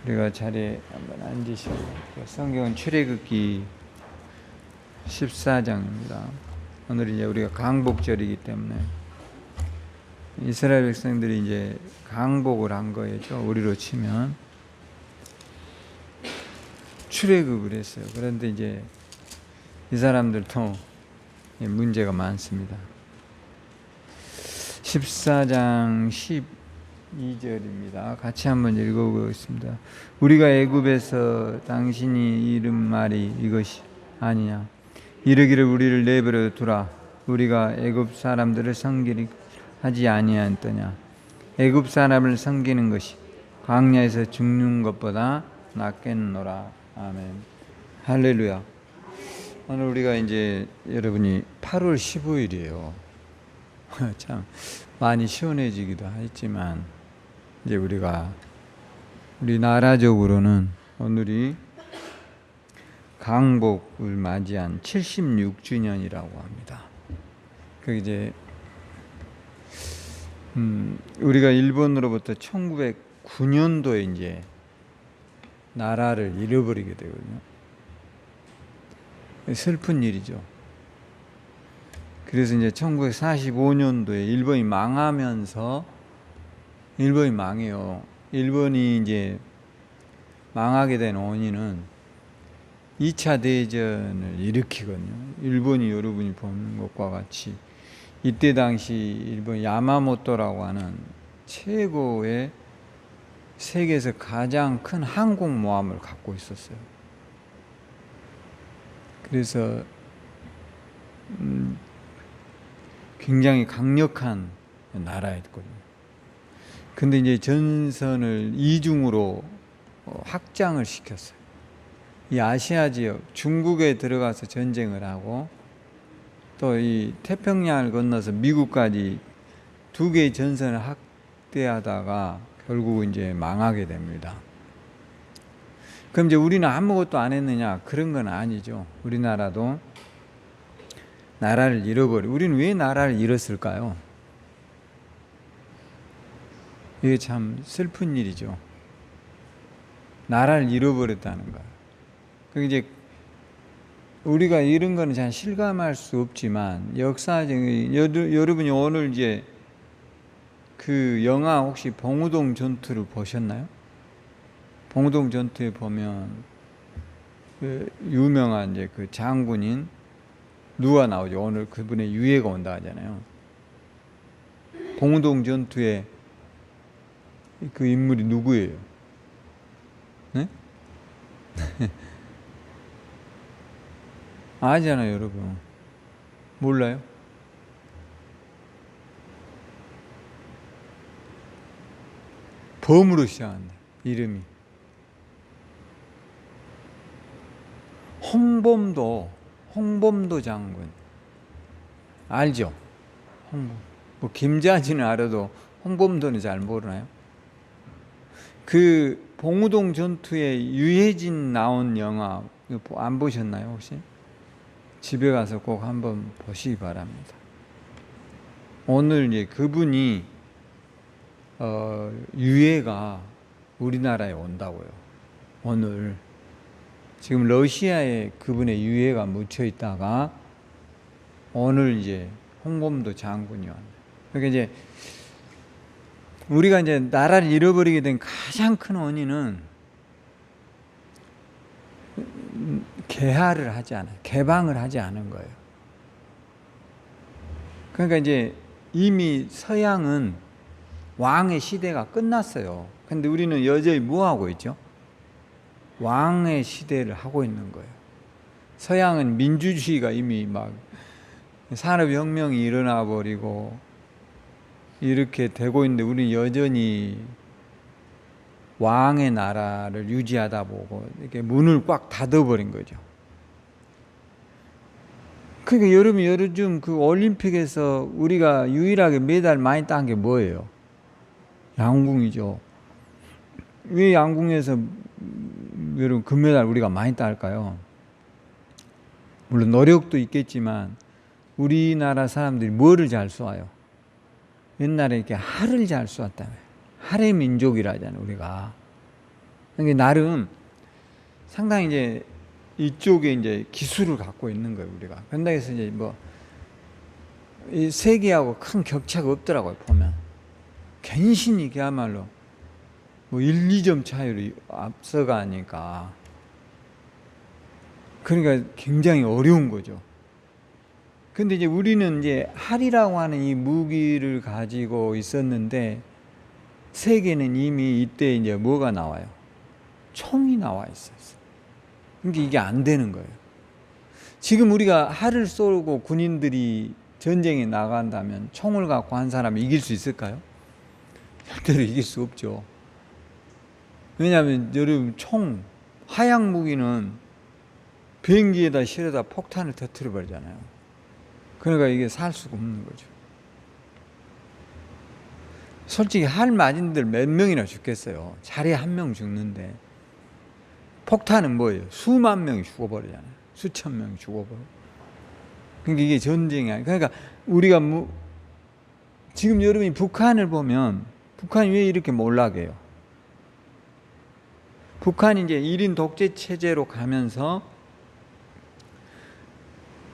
우리가 자리에 한번 앉으시고, 성경은 출애굽기 14장입니다. 오늘 이제 우리가 강복절이기 때문에 이스라엘 백성들이 이제 강복을 한 거죠. 우리로 치면 출애굽을 했어요. 그런데 이제 이 사람들도 문제가 많습니다. 14장 12절입니다. 같이 한번 읽어보겠습니다. 우리가 애굽에서 당신이 이른 말이 이것이 아니냐. 이르기를 우리를 내버려 두라. 우리가 애굽 사람들을 섬기리 하지 아니하였더냐. 애굽 사람을 섬기는 것이 광야에서 죽는 것보다 낫겠노라. 아멘. 할렐루야. 오늘 우리가 이제 여러분이 8월 15일이에요. 참 많이 시원해지기도 했지만 이제 우리가 우리나라적으로는 오늘이 강복을 맞이한 76주년이라고 합니다. 그 이제 우리가 일본으로부터 1909년도에 이제 나라를 잃어버리게 되거든요. 슬픈 일이죠. 그래서 이제 1945년도에 일본이 망하면서 일본이 망해요. 일본이 이제 망하게 된 원인은 2차 대전을 일으키거든요. 일본이 여러분이 보는 것과 같이 이때 당시 일본 야마모토라고 하는 최고의 세계에서 가장 큰 항공모함을 갖고 있었어요. 그래서 굉장히 강력한 나라였거든요. 근데 이제 전선을 이중으로 확장을 시켰어요. 이 아시아 지역, 중국에 들어가서 전쟁을 하고 또 이 태평양을 건너서 미국까지 두 개의 전선을 확대하다가 결국 이제 망하게 됩니다. 그럼 이제 우리는 아무것도 안 했느냐? 그런 건 아니죠. 우리나라도 나라를 잃어버려. 우리는 왜 나라를 잃었을까요? 이게 참 슬픈 일이죠. 나라를 잃어버렸다는 거예요. 이제 우리가 잃은 거는 잘 실감할 수 없지만 역사적인 여러분이 오늘 이제 그 영화 혹시 봉우동 전투를 보셨나요? 봉우동 전투에 보면 그 유명한 이제 그 장군인 누가 나오죠? 오늘 그분의 유해가 온다 하잖아요. 봉우동 전투에 그 인물이 누구예요? 네? 아잖아요, 여러분. 몰라요? 범으로 시작한다. 이름이 홍범도 장군 알죠? 뭐 김자진은 알아도 홍범도는 잘 모르나요? 그 봉우동 전투에 유해진 나온 영화 안 보셨나요 혹시? 집에 가서 꼭 한번 보시기 바랍니다. 오늘 이제 그분이 유해가 우리나라에 온다고요. 오늘 지금 러시아에 그분의 유해가 묻혀 있다가 오늘 이제 홍범도 장군이 왔네. 그러니까 이제 우리가 이제 나라를 잃어버리게 된 가장 큰 원인은 개화를 하지 않아요. 개방을 하지 않은 거예요. 그러니까 이제 이미 서양은 왕의 시대가 끝났어요. 근데 우리는 여전히 뭐 하고 있죠? 왕의 시대를 하고 있는 거예요. 서양은 민주주의가 이미 막 산업혁명이 일어나 버리고 이렇게 되고 있는데 우리는 여전히 왕의 나라를 유지하다 보고 이렇게 문을 꽉 닫아버린 거죠. 그러니까 여러분 요즘 그 올림픽에서 우리가 유일하게 메달 많이 딴 게 뭐예요? 양궁이죠. 왜 양궁에서 여러분 금메달 우리가 많이 딸까요? 물론 노력도 있겠지만 우리나라 사람들이 뭐를 잘 쏘아요? 옛날에 이렇게 활을 잘 쏘았다며. 활의 민족이라잖아요, 우리가. 그러니까 나름 상당히 이제 이쪽에 이제 기술을 갖고 있는 거예요, 우리가. 그런다 해서 이제 뭐, 이 세계하고 큰 격차가 없더라고요, 보면. 간신히 그야말로 뭐 1, 2점 차이로 앞서가니까. 그러니까 굉장히 어려운 거죠. 근데 이제 우리는 이제 활이라고 하는 이 무기를 가지고 있었는데, 세계는 이미 이때 이제 뭐가 나와요? 총이 나와 있었어요. 그러니까 이게 안 되는 거예요. 지금 우리가 활을 쏘고 군인들이 전쟁에 나간다면 총을 갖고 한 사람이 이길 수 있을까요? 절대로 이길 수 없죠. 왜냐하면 여러분 화약 무기는 비행기에다 실어다 폭탄을 터뜨려 버리잖아요. 그러니까 이게 살 수가 없는 거죠. 솔직히 활 맞은 들 몇 명이나 죽겠어요. 자리에 한 명 죽는데. 폭탄은 뭐예요? 수만 명이 죽어버리잖아요. 수천 명이 죽어버려. 그러니까 이게 전쟁이 아니에요. 그러니까 우리가 지금 여러분이 북한을 보면 북한이 왜 이렇게 몰락해요? 북한이 이제 1인 독재 체제로 가면서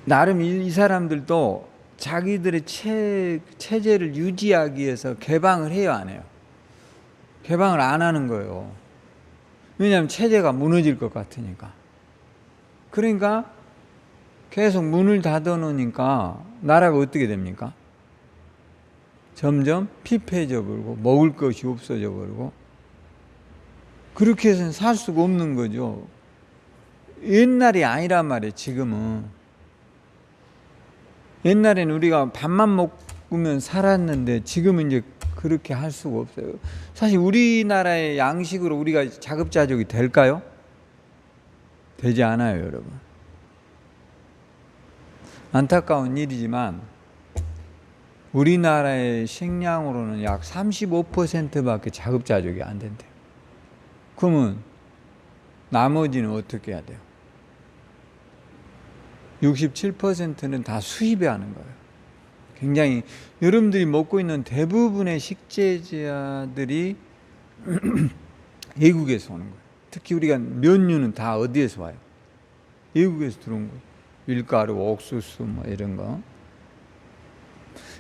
나름 이 사람들도 자기들의 체제를 유지하기 위해서 개방을 해요, 안 해요? 개방을 안 하는 거예요. 왜냐하면 체제가 무너질 것 같으니까. 그러니까 계속 문을 닫아 놓으니까 나라가 어떻게 됩니까? 점점 피폐해져 버리고 먹을 것이 없어져 버리고 그렇게 해서는 살 수가 없는 거죠. 옛날이 아니란 말이에요, 지금은. 옛날에는 우리가 밥만 먹으면 살았는데 지금은 이제 그렇게 할 수가 없어요. 사실 우리나라의 양식으로 우리가 자급자족이 될까요? 되지 않아요, 여러분. 안타까운 일이지만 우리나라의 식량으로는 약 35%밖에 자급자족이 안 된대요. 그러면 나머지는 어떻게 해야 돼요? 67%는 다 수입해야 하는 거예요. 굉장히 여러분들이 먹고 있는 대부분의 식재자들이 외국에서 오는 거예요. 특히 우리가 면류는 다 어디에서 와요? 외국에서 들어온 거예요. 밀가루, 옥수수 뭐 이런 거.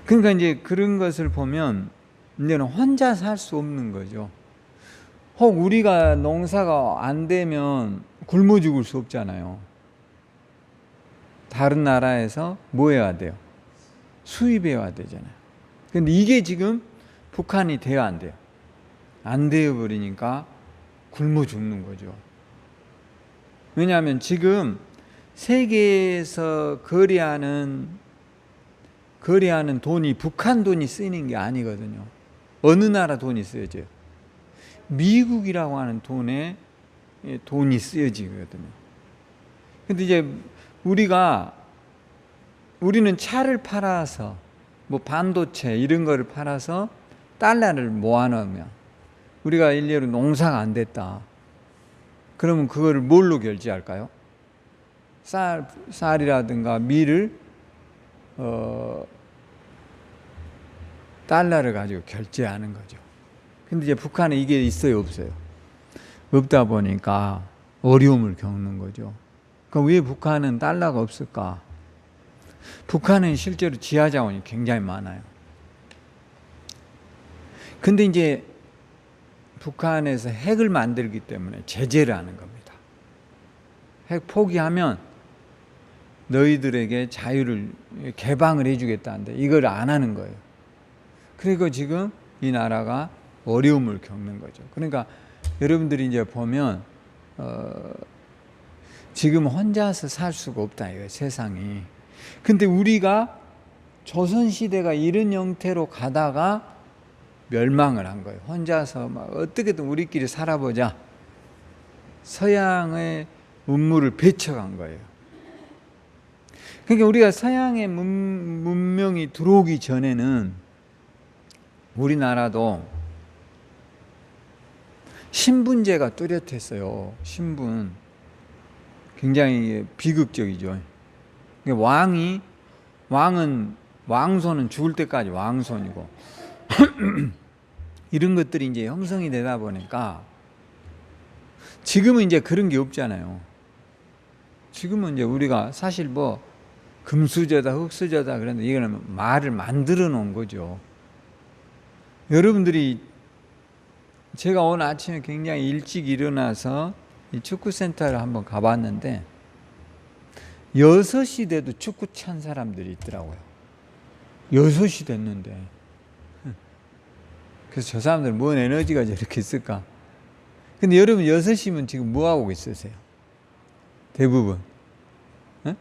그러니까 이제 그런 것을 보면 이제는 혼자 살 수 없는 거죠. 혹 우리가 농사가 안 되면 굶어 죽을 수 없잖아요. 다른 나라에서 뭐 해야 돼요? 수입해야 되잖아요. 근데 이게 지금 북한이 돼야 안 돼요. 안 되어 버리니까 굶어 죽는 거죠. 왜냐하면 지금 세계에서 거래하는 돈이 북한 돈이 쓰이는 게 아니거든요. 어느 나라 돈이 쓰여져요? 미국이라고 하는 돈이 쓰여지거든요. 근데 이제 우리는 차를 팔아서 뭐 반도체 이런 거를 팔아서 달러를 모아놓으면 우리가 일례로 농사가 안 됐다. 그러면 그거를 뭘로 결제할까요? 쌀이라든가 밀을 달러를 가지고 결제하는 거죠. 근데 이제 북한에 이게 있어요, 없어요? 없다 보니까 어려움을 겪는 거죠. 그럼 왜 북한은 달러가 없을까? 북한은 실제로 지하 자원이 굉장히 많아요. 근데 이제 북한에서 핵을 만들기 때문에 제재를 하는 겁니다. 핵 포기하면 너희들에게 자유를 개방을 해주겠다는데 이걸 안 하는 거예요. 그리고 지금 이 나라가 어려움을 겪는 거죠. 그러니까 여러분들이 이제 보면 지금 혼자서 살 수가 없다 이거예요, 세상이. 근데 우리가 조선시대가 이런 형태로 가다가 멸망을 한 거예요. 혼자서 막 어떻게든 우리끼리 살아보자. 서양의 문물을 배척한 거예요. 그러니까 우리가 서양의 문명이 들어오기 전에는 우리나라도 신분제가 뚜렷했어요. 신분. 굉장히 비극적이죠. 왕손은 죽을 때까지 왕손이고 이런 것들이 이제 형성이 되다 보니까 지금은 이제 그런 게 없잖아요. 지금은 이제 우리가 사실 뭐 금수저다 흙수저다 그런데 이거는 말을 만들어 놓은 거죠. 여러분들이 제가 오늘 아침에 굉장히 일찍 일어나서 이 축구센터를 한번 가봤는데 6시 돼도 축구 찬 사람들이 있더라고요. 6시 됐는데. 그래서 저 사람들은 뭔 에너지가 저렇게 있을까? 근데 여러분 6시면 지금 뭐 하고 있으세요? 대부분. 네?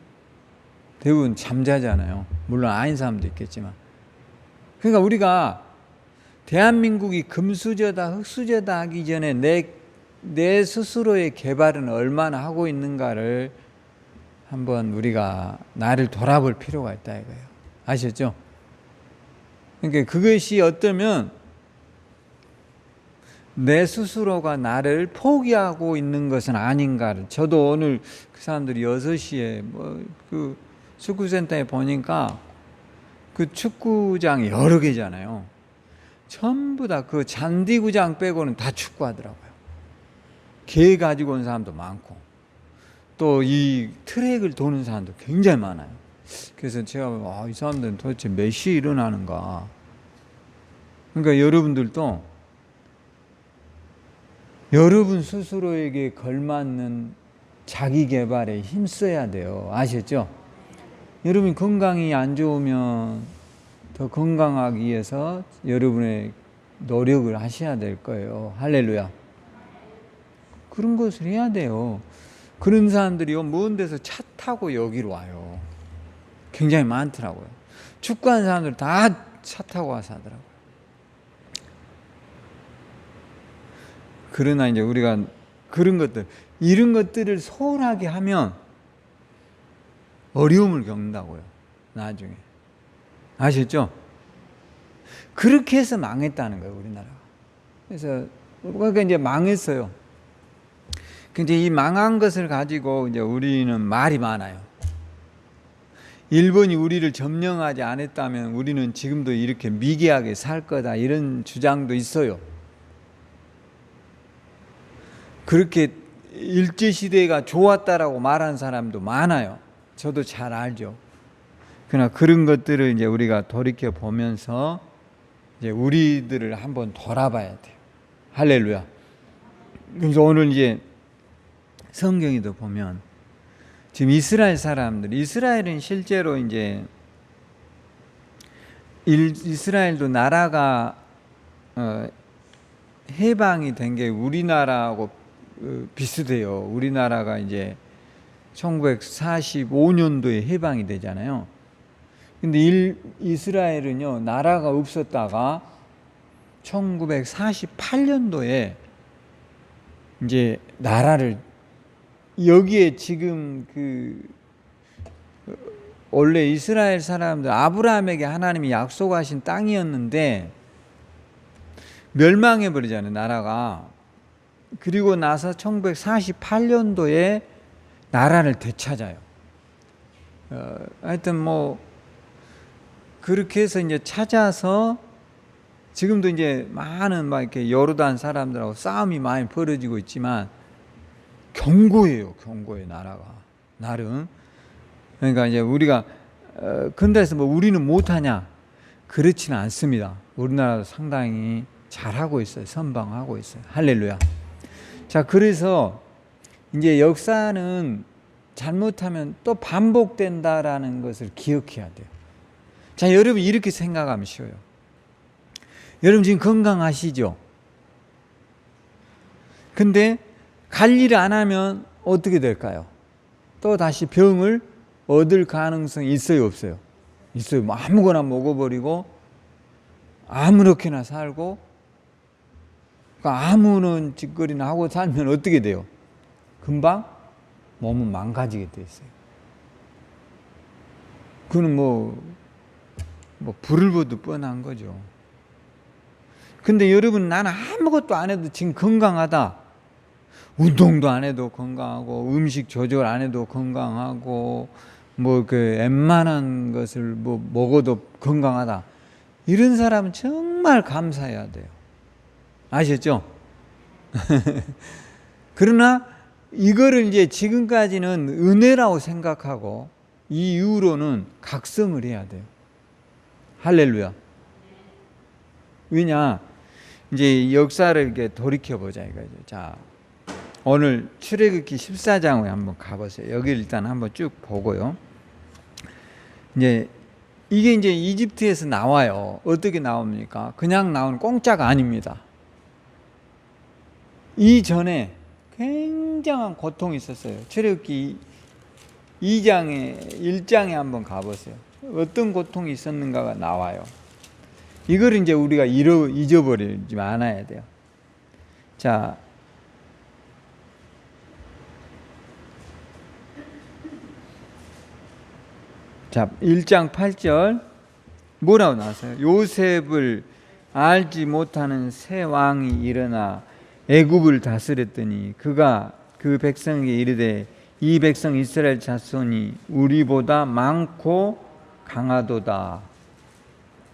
대부분 잠자잖아요. 물론 아닌 사람도 있겠지만. 그러니까 우리가 대한민국이 금수저다 흙수저다 하기 전에 내 스스로의 개발은 얼마나 하고 있는가를 한번 우리가 나를 돌아볼 필요가 있다 이거예요. 아셨죠? 그러니까 그것이 어쩌면 내 스스로가 나를 포기하고 있는 것은 아닌가를. 저도 오늘 그 사람들이 6시에 그 축구센터에 보니까 그 축구장이 여러 개잖아요. 전부 다 그 잔디구장 빼고는 다 축구하더라고요. 개 가지고 온 사람도 많고 또 이 트랙을 도는 사람도 굉장히 많아요. 그래서 제가 이 사람들은 도대체 몇 시에 일어나는가. 그러니까 여러분들도 여러분 스스로에게 걸맞는 자기 개발에 힘써야 돼요. 아셨죠? 여러분 건강이 안 좋으면 더 건강하기 위해서 여러분의 노력을 하셔야 될 거예요. 할렐루야. 그런 것을 해야 돼요. 그런 사람들이요, 먼 데서 차 타고 여기로 와요. 굉장히 많더라고요. 축구하는 사람들 다 차 타고 와서 하더라고요. 그러나 이제 우리가 그런 것들, 이런 것들을 소홀하게 하면 어려움을 겪는다고요. 나중에. 아셨죠? 그렇게 해서 망했다는 거예요, 우리나라가. 그래서 그러니까 이제 망했어요. 근데 이 망한 것을 가지고 이제 우리는 말이 많아요. 일본이 우리를 점령하지 않았다면 우리는 지금도 이렇게 미개하게 살 거다, 이런 주장도 있어요. 그렇게 일제시대가 좋았다라고 말하는 사람도 많아요. 저도 잘 알죠. 그러나 그런 것들을 이제 우리가 돌이켜 보면서 이제 우리들을 한번 돌아봐야 돼요. 할렐루야. 그래서 오늘 이제 성경에도 보면 지금 이스라엘 사람들, 이스라엘은 실제로 이제 이스라엘도 나라가 해방이 된 게 우리나라하고 비슷해요. 우리나라가 이제 1945년도에 해방이 되잖아요. 근데 이스라엘은요, 나라가 없었다가 1948년도에 이제 나라를, 여기에 지금 원래 이스라엘 사람들, 아브라함에게 하나님이 약속하신 땅이었는데 멸망해 버리잖아요, 나라가. 그리고 나서 1948년도에 나라를 되찾아요. 하여튼 뭐 그렇게 해서 이제 찾아서 지금도 이제 많은 막 이렇게 요르단 사람들하고 싸움이 많이 벌어지고 있지만 견고해요, 견고해 나라가 나름. 그러니까 이제 우리가 근데서 뭐 우리는 못하냐? 그렇지는 않습니다. 우리나라도 상당히 잘하고 있어요. 선방하고 있어요. 할렐루야. 자, 그래서 이제 역사는 잘못하면 또 반복된다라는 것을 기억해야 돼요. 자, 여러분 이렇게 생각하면 쉬워요. 여러분 지금 건강하시죠? 근데 관리를 안 하면 어떻게 될까요? 또 다시 병을 얻을 가능성이 있어요, 없어요? 있어요. 뭐 아무거나 먹어버리고 아무렇게나 살고 아무런 짓거리나 하고 살면 어떻게 돼요? 금방 몸은 망가지게 돼 있어요. 그는 뭐 불을 보듯 뻔한 거죠. 근데 여러분, 나는 아무것도 안 해도 지금 건강하다. 운동도 안 해도 건강하고 음식 조절 안 해도 건강하고 뭐 그 웬만한 것을 뭐 먹어도 건강하다. 이런 사람은 정말 감사해야 돼요. 아셨죠? 그러나 이거를 이제 지금까지는 은혜라고 생각하고 이 이후로는 각성을 해야 돼요. 할렐루야. 왜냐, 이제 역사를 이렇게 돌이켜보자 이거죠. 자, 오늘 출애굽기 14장에 한번 가보세요. 여기 일단 한번 쭉 보고요. 이제 이게 이제 이집트에서 나와요. 어떻게 나옵니까? 그냥 나오는 공짜가 아닙니다. 이전에 굉장한 고통이 있었어요. 출애굽기 1장에 한번 가보세요. 어떤 고통이 있었는가가 나와요. 이걸 이제 우리가 잊어버리지 않아야 돼요. 자, 1장 8절 뭐라고 나왔어요? 요셉을 알지 못하는 새 왕이 일어나 애굽을 다스렸더니 그가 그 백성에게 이르되 이 백성 이스라엘 자손이 우리보다 많고 강하도다.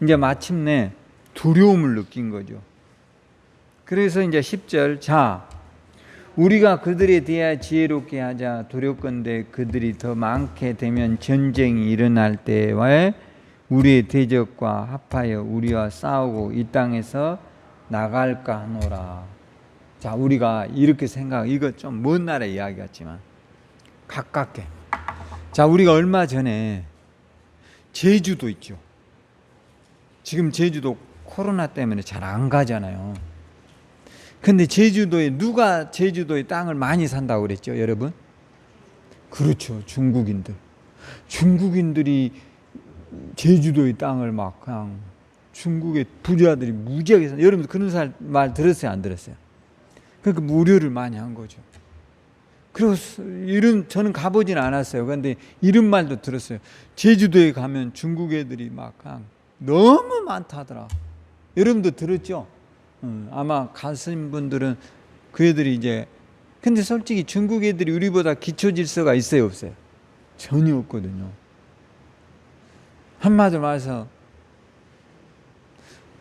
이제 마침내 두려움을 느낀 거죠. 그래서 이제 10절, 자, 우리가 그들에 대하여 지혜롭게 하자. 두렵건대 그들이 더 많게 되면 전쟁이 일어날 때에 우리의 대적과 합하여 우리와 싸우고 이 땅에서 나갈까 하노라. 자, 우리가 이렇게 이거 좀 먼 나라의 이야기 같지만 가깝게. 자, 우리가 얼마 전에 제주도 있죠. 지금 제주도 코로나 때문에 잘 안 가잖아요. 근데 누가 제주도에 땅을 많이 산다고 그랬죠, 여러분? 그렇죠, 중국인들. 중국인들이 제주도의 땅을 막 그냥 중국의 부자들이 무지하게 산. 여러분들 그런 말 들었어요, 안 들었어요? 그러니까 무료를 많이 한 거죠. 그리고 저는 가보진 않았어요. 그런데 이런 말도 들었어요. 제주도에 가면 중국 애들이 막 그냥 너무 많다더라. 여러분도 들었죠? 아마 가신 분들은 그 애들이 이제, 근데 솔직히 중국 애들이 우리보다 기초 질서가 있어요, 없어요? 전혀 없거든요. 한마디로 말해서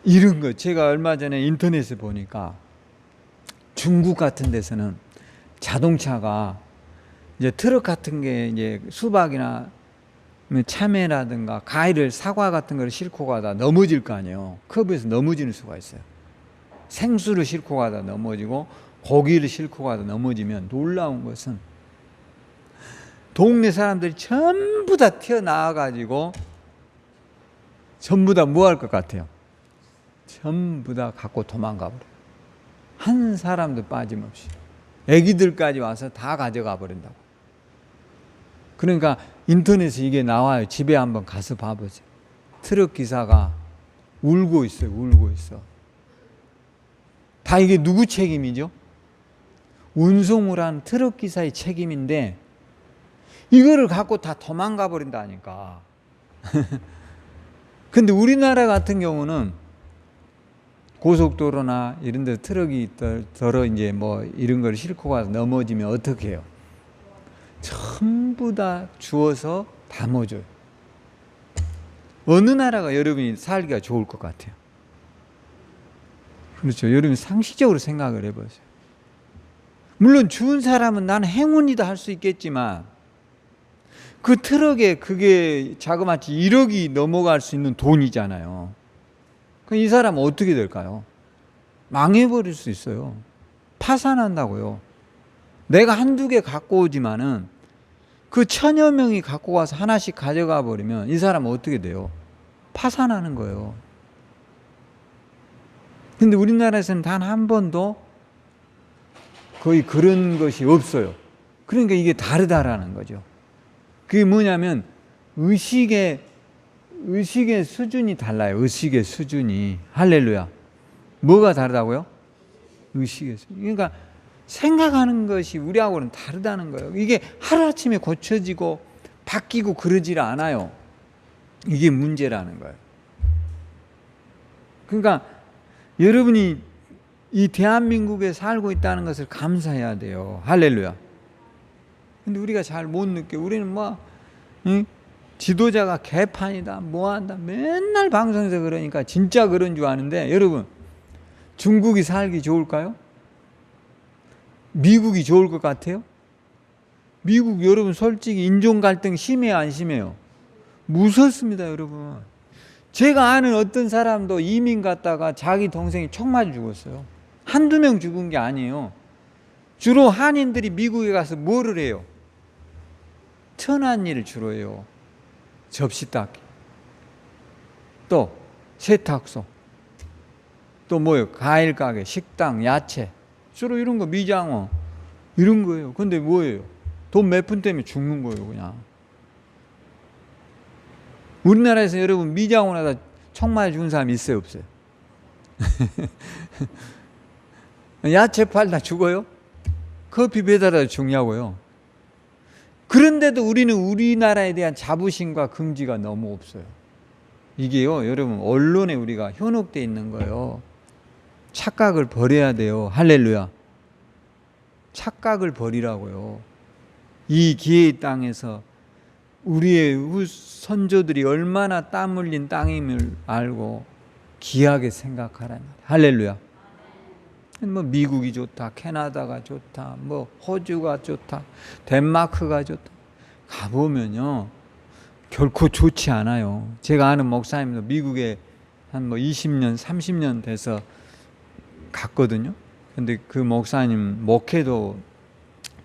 이런 거 제가 얼마 전에 인터넷에 보니까 중국 같은 데서는 자동차가 이제 트럭 같은 게 이제 수박이나 참외라든가 과일을 사과 같은 걸 싣고 가다 넘어질 거 아니에요. 커브에서 넘어지는 수가 있어요. 생수를 싣고 가다 넘어지고 고기를 싣고 가다 넘어지면 놀라운 것은 동네 사람들이 전부 다 튀어나와 가지고 전부 다 뭐 할 것 같아요? 전부 다 갖고 도망가 버려요. 한 사람도 빠짐없이. 애기들까지 와서 다 가져가 버린다고. 그러니까 인터넷에 이게 나와요. 집에 한번 가서 봐보세요. 트럭 기사가 울고 있어요. 울고 있어. 다 이게 누구 책임이죠? 운송을 한 트럭 기사의 책임인데 이거를 갖고 다 도망가 버린다니까. 근데 우리나라 같은 경우는 고속도로나 이런 데 트럭이 더러 이제 뭐 이런 걸 싣고 가서 넘어지면 어떻게 해요? 전부 다 주워서 담아줘요. 어느 나라가 여러분이 살기가 좋을 것 같아요? 그렇죠. 여러분 상식적으로 생각을 해보세요. 물론 주운 사람은 나는 행운이다 할 수 있겠지만 그 트럭에 그게 자그마치 1억이 넘어갈 수 있는 돈이잖아요. 그럼 이 사람은 어떻게 될까요? 망해버릴 수 있어요. 파산한다고요. 내가 한두 개 갖고 오지만은 그 1000여 명이 갖고 와서 하나씩 가져가 버리면 이 사람은 어떻게 돼요? 파산하는 거예요. 근데 우리나라에서는 단 한 번도 거의 그런 것이 없어요. 그러니까 이게 다르다라는 거죠. 그게 뭐냐면 의식의 수준이 달라요. 의식의 수준이. 할렐루야. 뭐가 다르다고요? 의식의 수준. 그러니까 생각하는 것이 우리하고는 다르다는 거예요. 이게 하루아침에 고쳐지고 바뀌고 그러질 않아요. 이게 문제라는 거예요. 그러니까 여러분이 이 대한민국에 살고 있다는 것을 감사해야 돼요. 할렐루야. 근데 우리가 잘 못 느껴. 우리는 뭐 지도자가 개판이다 뭐한다 맨날 방송에서 그러니까 진짜 그런 줄 아는데, 여러분 중국이 살기 좋을까요? 미국이 좋을 것 같아요? 미국 여러분 솔직히 인종 갈등 심해요, 안 심해요? 무섭습니다, 여러분. 제가 아는 어떤 사람도 이민 갔다가 자기 동생이 총 맞아 죽었어요. 한두 명 죽은 게 아니에요. 주로 한인들이 미국에 가서 뭐를 해요? 천한 일을 주로 해요. 접시 닦기, 또 세탁소, 또 뭐예요? 과일 가게, 식당, 야채, 주로 이런 거, 미장원 이런 거예요. 근데 뭐예요? 돈 몇 푼 때문에 죽는 거예요, 그냥. 우리나라에서 여러분 미장원에다 총 맞아 죽은 사람 있어요, 없어요? 야채 팔다 죽어요? 커피 배달하다 죽냐고요? 그런데도 우리는 우리나라에 대한 자부심과 긍지가 너무 없어요. 이게요, 여러분, 언론에 우리가 현혹되어 있는 거예요. 착각을 버려야 돼요. 할렐루야. 착각을 버리라고요. 이 기회의 땅에서 우리의 선조들이 얼마나 땀 흘린 땅임을 알고 귀하게 생각하라는 거예요. 할렐루야. 뭐 미국이 좋다, 캐나다가 좋다, 뭐 호주가 좋다, 덴마크가 좋다. 가보면요, 결코 좋지 않아요. 제가 아는 목사님도 미국에 한 뭐 20년, 30년 돼서 갔거든요. 근데 그 목사님 목회도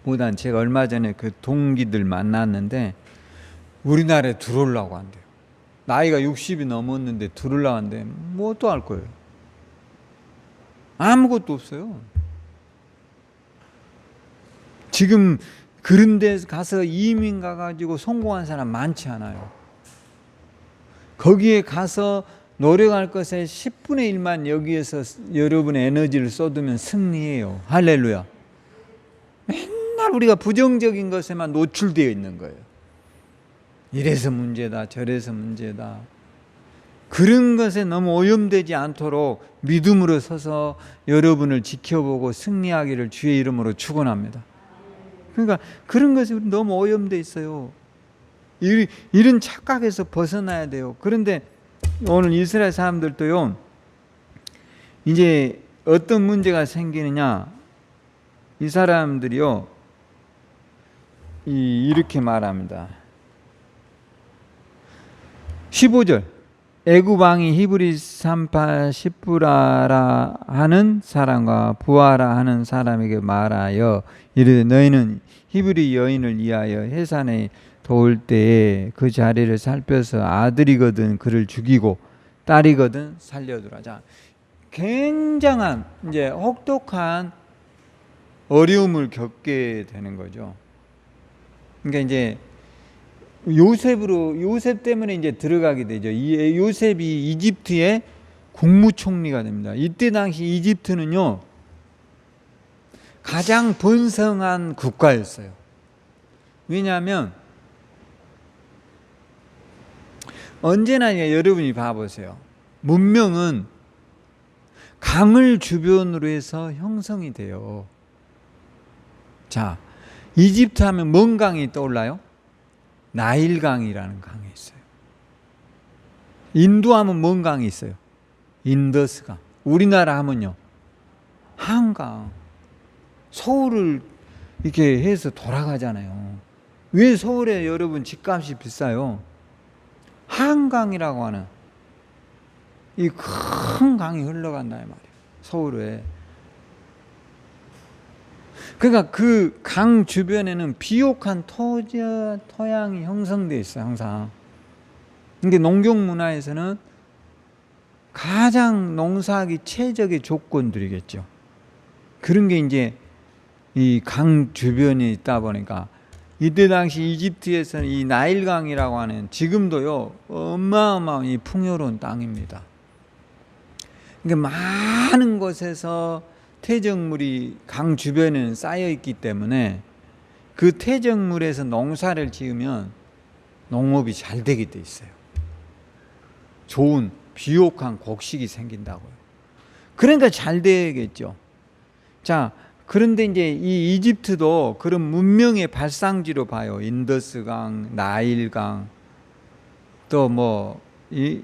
보단 제가 얼마 전에 그 동기들 만났는데 우리나라에 들어오려고 한대요. 나이가 60이 넘었는데 들어오려고 한대. 뭐 또 할 거예요? 아무것도 없어요. 지금 그런 데 가서 이민 가가지고 성공한 사람 많지 않아요. 거기에 가서 노력할 것의 10분의 1만 여기에서 여러분의 에너지를 쏟으면 승리해요. 할렐루야. 맨날 우리가 부정적인 것에만 노출되어 있는 거예요. 이래서 문제다, 저래서 문제다. 그런 것에 너무 오염되지 않도록 믿음으로 서서 여러분을 지켜보고 승리하기를 주의 이름으로 축원합니다. 그러니까 그런 것이 너무 오염되어 있어요. 이런 착각에서 벗어나야 돼요. 그런데 오늘 이스라엘 사람들도요, 이제 어떤 문제가 생기느냐, 이 사람들이요, 이렇게 말합니다. 15절, 애굽 왕이 히브리 산파 시브라라 하는 사람과 부하라 하는 사람에게 말하여 이르되 너희는 히브리 여인을 위하여 해산에 도울 때에 그 자리를 살펴서 아들이거든 그를 죽이고 딸이거든 살려두라. 자, 굉장한 이제 혹독한 어려움을 겪게 되는 거죠. 그러니까 이제 요셉 때문에 이제 들어가게 되죠. 이 요셉이 이집트의 국무총리가 됩니다. 이때 당시 이집트는요, 가장 번성한 국가였어요. 왜냐하면 언제나 여러분이 봐보세요. 문명은 강을 주변으로 해서 형성이 돼요. 자, 이집트 하면 뭔 강이 떠올라요? 나일강이라는 강이 있어요. 인도 하면 뭔 강이 있어요? 인더스강. 우리나라 하면요, 한강. 서울을 이렇게 해서 돌아가잖아요. 왜 서울에 여러분 집값이 비싸요? 한강이라고 하는 이 큰 강이 흘러간다 이 말이에요. 서울에. 그러니까 그 강 주변에는 비옥한 토양이 형성되어 있어요, 항상. 근데 농경 문화에서는 가장 농사하기 최적의 조건들이겠죠. 그런 게 이제 이 강 주변에 있다 보니까 이때 당시 이집트에서는 이 나일강이라고 하는 지금도요, 어마어마한 이 풍요로운 땅입니다. 그러니까 많은 곳에서 퇴적물이 강 주변에는 쌓여 있기 때문에 그 퇴적물에서 농사를 지으면 농업이 잘 되게 돼 있어요. 좋은 비옥한 곡식이 생긴다고요. 그러니까 잘 되겠죠. 자, 그런데 이제 이 이집트도 그런 문명의 발상지로 봐요. 인더스강, 나일강, 또 뭐 이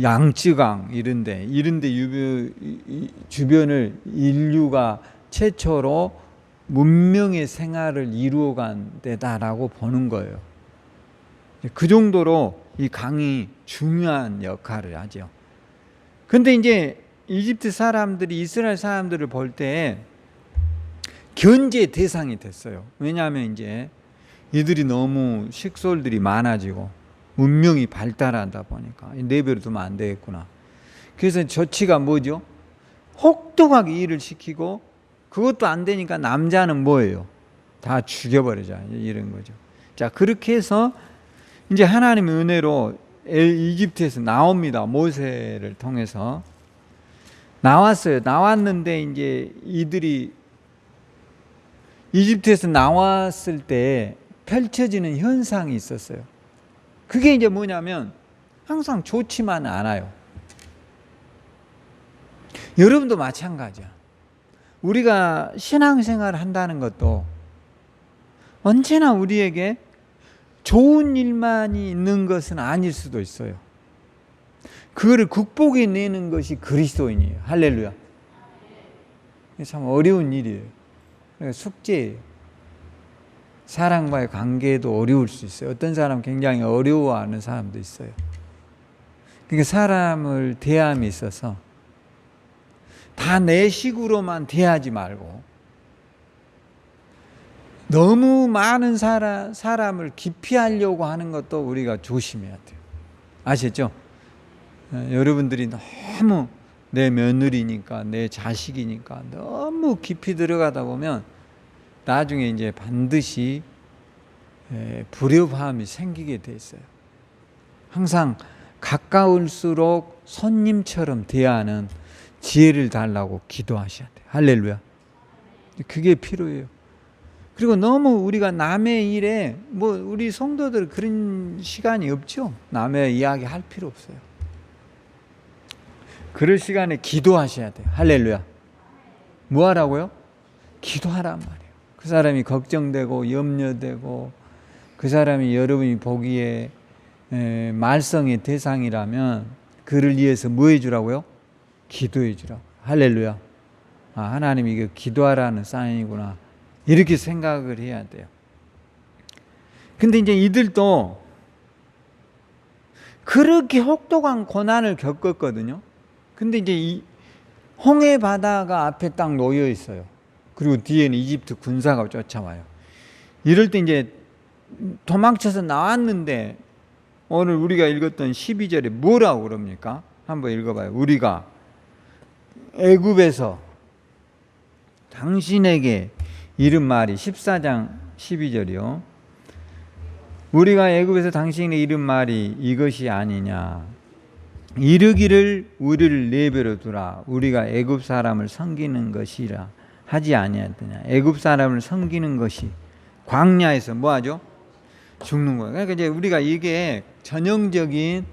양쯔강 이런데 주변을 인류가 최초로 문명의 생활을 이루어간 데다라고 보는 거예요. 그 정도로 이 강이 중요한 역할을 하죠. 근데 이제 이집트 사람들이 이스라엘 사람들을 볼 때 견제 대상이 됐어요. 왜냐하면 이제 이들이 너무 식솔들이 많아지고 문명이 발달하다 보니까 내버려 두면 안 되겠구나. 그래서 조치가 뭐죠? 혹독하게 일을 시키고, 그것도 안 되니까 남자는 뭐예요? 다 죽여버리자, 이런 거죠. 자, 그렇게 해서 이제 하나님의 은혜로 이집트에서 나옵니다. 모세를 통해서 나왔어요. 나왔는데 이제 이들이 이집트에서 나왔을 때 펼쳐지는 현상이 있었어요. 그게 이제 뭐냐면 항상 좋지만은 않아요. 여러분도 마찬가지야. 우리가 신앙생활을 한다는 것도 언제나 우리에게 좋은 일만이 있는 것은 아닐 수도 있어요. 그거를 극복해내는 것이 그리스도인이에요. 할렐루야. 참 어려운 일이에요. 숙제예요. 사람과의 관계도 어려울 수 있어요. 어떤 사람은 굉장히 어려워하는 사람도 있어요. 그러니까 사람을 대함에 있어서 다 내 식으로만 대하지 말고 너무 많은 사람을 기피하려고 하는 것도 우리가 조심해야 돼요. 아시죠? 여러분들이 너무 내 며느리니까, 내 자식이니까 너무 깊이 들어가다 보면 나중에 이제 반드시 불협화음이 생기게 돼 있어요. 항상 가까울수록 손님처럼 대하는 지혜를 달라고 기도하셔야 돼요. 할렐루야. 그게 필요해요. 그리고 너무 우리가 남의 일에, 우리 성도들 그런 시간이 없죠. 남의 이야기 할 필요 없어요. 그럴 시간에 기도하셔야 돼요. 할렐루야. 뭐 하라고요? 기도하란 말이에요. 그 사람이 걱정되고 염려되고, 그 사람이 여러분이 보기에 말썽의 대상이라면 그를 위해서 뭐 해주라고요? 기도해 주라고. 할렐루야. 하나님이 이게 기도하라는 사인이구나, 이렇게 생각을 해야 돼요. 근데 이제 이들도 그렇게 혹독한 고난을 겪었거든요. 근데 이제 이 홍해 바다가 앞에 딱 놓여 있어요. 그리고 뒤에는 이집트 군사가 쫓아와요. 이럴 때 이제 도망쳐서 나왔는데, 오늘 우리가 읽었던 12절에 뭐라고 그럽니까? 한번 읽어봐요. 우리가 애굽에서 당신에게 이른 말이, 14장 12절이요. 우리가 애굽에서 당신에게 이른 말이 이것이 아니냐. 이르기를 우리를 내버려 두라. 우리가 애굽 사람을 섬기는 것이라 하지 아니하더냐. 애굽 사람을 섬기는 것이 광야에서 뭐하죠? 죽는 거예요. 그러니까 이제 우리가 이게 전형적인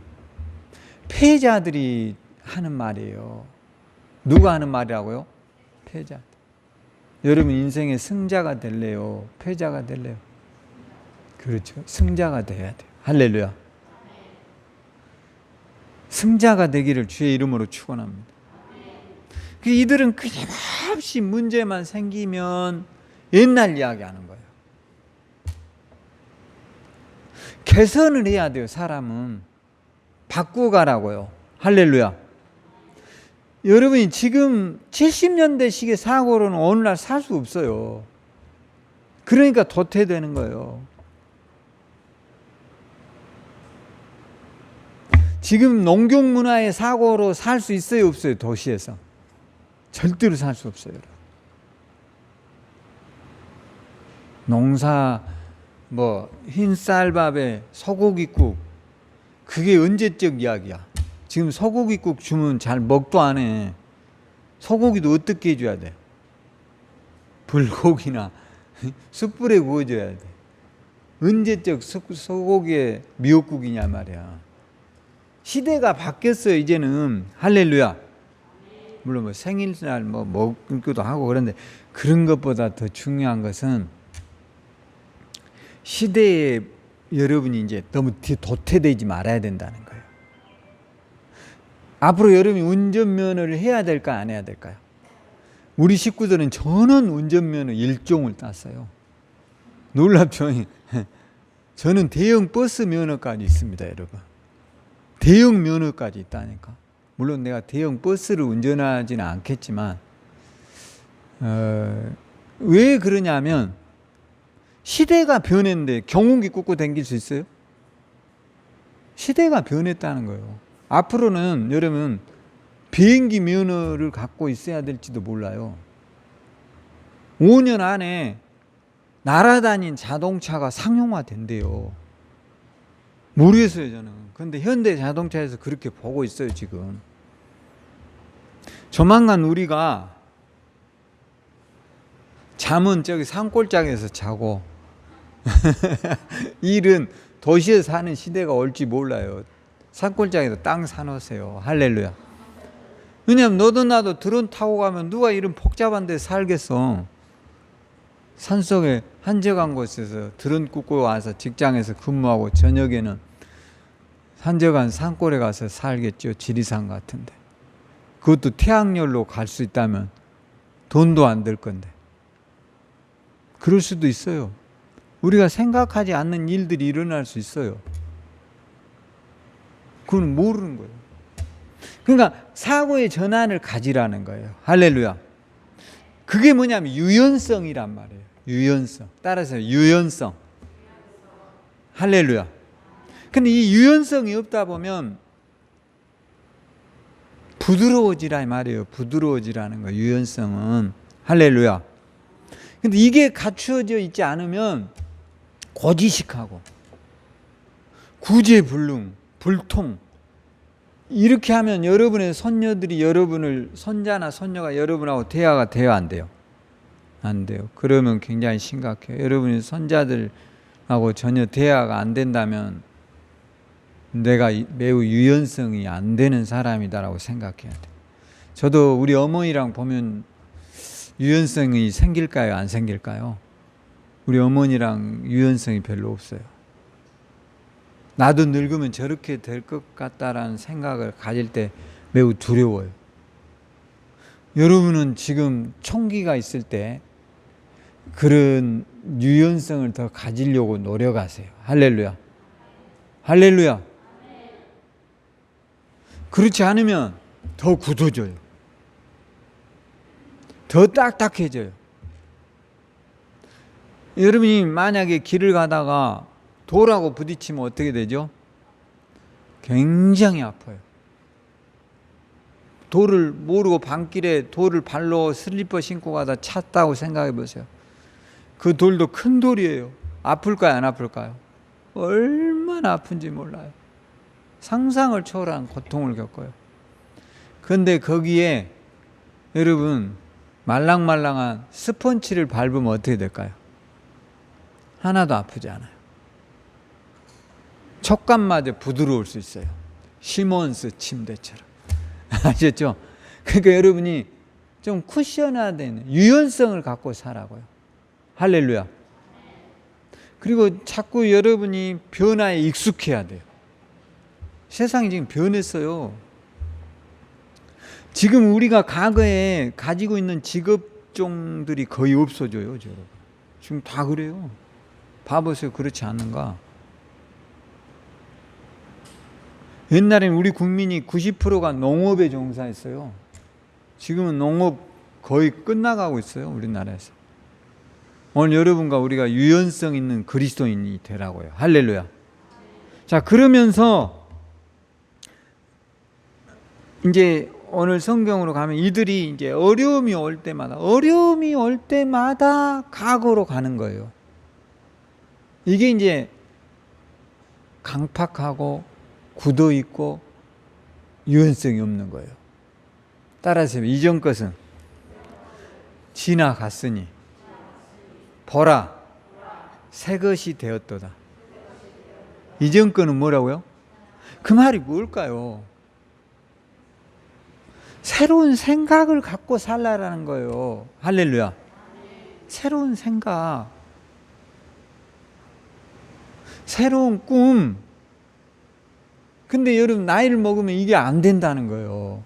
패자들이 하는 말이에요. 누가 하는 말이라고요? 패자. 여러분 인생의 승자가 될래요? 패자가 될래요? 그렇죠. 승자가 돼야 돼요. 할렐루야. 승자가 되기를 주의 이름으로 축원합니다. 이들은 끊임없이 문제만 생기면 옛날 이야기하는 거예요. 개선을 해야 돼요. 사람은 바꾸가라고요. 할렐루야. 여러분이 지금 70년대식의 사고로는 오늘날 살 수 없어요. 그러니까 도태되는 거예요. 지금 농경 문화의 사고로 살 수 있어요, 없어요? 도시에서 절대로 살 수 없어요. 농사, 흰쌀밥에 소고기국, 그게 언제적 이야기야? 지금 소고기국 주면 잘 먹도 안 해. 소고기도 어떻게 해줘야 돼? 불고기나 숯불에 구워줘야 돼. 언제적 소고기에 미역국이냐 말이야. 시대가 바뀌었어요. 이제는. 할렐루야. 물론 생일날 먹기도 하고 그런데, 그런 것보다 더 중요한 것은 시대에 여러분이 이제 너무 도태되지 말아야 된다는 거예요. 앞으로 여러분이 운전면허를 해야 될까 안 해야 될까요? 우리 식구들은 전원 운전면허 1종을 땄어요. 놀랍죠? 저는 대형 버스 면허까지 있습니다, 여러분. 대형 면허까지 있다니까. 물론 내가 대형 버스를 운전하지는 않겠지만, 왜 그러냐면 시대가 변했는데 경운기 꽂고 다닐 수 있어요? 시대가 변했다는 거예요. 앞으로는 여러분 비행기 면허를 갖고 있어야 될지도 몰라요. 5년 안에 날아다닌 자동차가 상용화된대요. 모르겠어요, 저는. 그런데 현대 자동차에서 그렇게 보고 있어요, 지금. 조만간 우리가 잠은 저기 산골짜기에서 자고 일은 도시에 사는 시대가 올지 몰라요. 산골짜기에서 땅 사놓으세요. 할렐루야. 왜냐하면 너도 나도 드론 타고 가면 누가 이런 복잡한 데 살겠어. 산속에 한적한 곳에서 드론 꽂고 와서 직장에서 근무하고 저녁에는 한적한 산골에 가서 살겠죠. 지리산 같은데. 그것도 태양열로 갈 수 있다면 돈도 안 들 건데. 그럴 수도 있어요. 우리가 생각하지 않는 일들이 일어날 수 있어요. 그건 모르는 거예요. 그러니까 사고의 전환을 가지라는 거예요. 할렐루야. 그게 뭐냐면 유연성이란 말이에요. 유연성. 따라서 유연성. 할렐루야. 근데 이 유연성이 없다 보면 부드러워지라 이 말이에요. 부드러워지라는 거예요. 유연성은. 할렐루야. 근데 이게 갖추어져 있지 않으면 고지식하고 구제불능, 불통, 이렇게 하면 여러분의 손녀들이 여러분을, 손자나 손녀가 여러분하고 대화가 돼요, 안 돼요? 안 돼요. 그러면 굉장히 심각해요. 여러분의 손자들하고 전혀 대화가 안 된다면 내가 매우 유연성이 안 되는 사람이다라고 생각해야 돼요. 저도 우리 어머니랑 보면 유연성이 생길까요? 안 생길까요? 우리 어머니랑 유연성이 별로 없어요. 나도 늙으면 저렇게 될 것 같다라는 생각을 가질 때 매우 두려워요. 여러분은 지금 총기가 있을 때 그런 유연성을 더 가지려고 노력하세요. 할렐루야. 할렐루야. 그렇지 않으면 더 굳어져요. 더 딱딱해져요. 여러분이 만약에 길을 가다가 돌하고 부딪히면 어떻게 되죠? 굉장히 아파요. 돌을 모르고 밤길에 돌을 발로 슬리퍼 신고 가다 찼다고 생각해 보세요. 그 돌도 큰 돌이에요. 아플까요? 안 아플까요? 얼마나 아픈지 몰라요. 상상을 초월한 고통을 겪어요. 그런데 거기에 여러분 말랑말랑한 스펀지를 밟으면 어떻게 될까요? 하나도 아프지 않아요. 촉감마저 부드러울 수 있어요. 시몬스 침대처럼. 아셨죠? 그러니까 여러분이 좀 쿠션화된 유연성을 갖고 살아고요. 할렐루야. 그리고 자꾸 여러분이 변화에 익숙해야 돼요. 세상이 지금 변했어요. 지금 우리가 과거에 가지고 있는 직업종들이 거의 없어져요. 지금 다 그래요. 봐보세요. 그렇지 않는가? 옛날에는 우리 국민이 90%가 농업에 종사했어요. 지금은 농업 거의 끝나가고 있어요. 우리나라에서. 오늘 여러분과 우리가 유연성 있는 그리스도인이 되라고요. 할렐루야. 자, 그러면서 이제 오늘 성경으로 가면 이들이 이제 어려움이 올 때마다 각오로 가는 거예요. 이게 이제 강팍하고 굳어 있고 유연성이 없는 거예요. 따라서 이전 것은 지나갔으니 보라 새 것이 되었도다. 이전 거는 뭐라고요? 그 말이 뭘까요? 새로운 생각을 갖고 살라라는 거예요. 할렐루야. 새로운 생각, 새로운 꿈. 근데 여러분 나이를 먹으면 이게 안 된다는 거예요.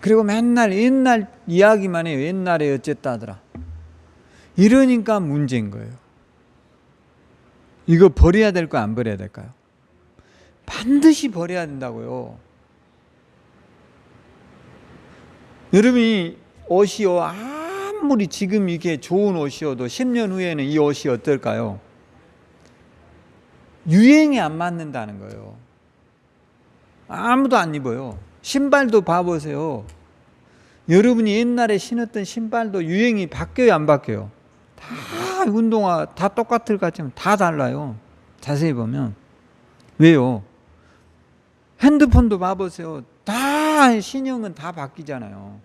그리고 맨날 옛날 이야기만 해요. 옛날에 어쨌다 하더라. 이러니까 문제인 거예요. 이거 버려야 될까요? 안 버려야 될까요? 반드시 버려야 된다고요. 여러분이 옷이요, 아무리 지금 이게 좋은 옷이어도 10년 후에는 이 옷이 어떨까요? 유행에 안 맞는다는 거예요. 아무도 안 입어요. 신발도 봐보세요. 여러분이 옛날에 신었던 신발도 유행이 바뀌어요, 안 바뀌어요? 다 운동화 다 똑같을 것 같지만 다 달라요. 자세히 보면. 왜요? 핸드폰도 봐보세요. 다 신형은 다 바뀌잖아요.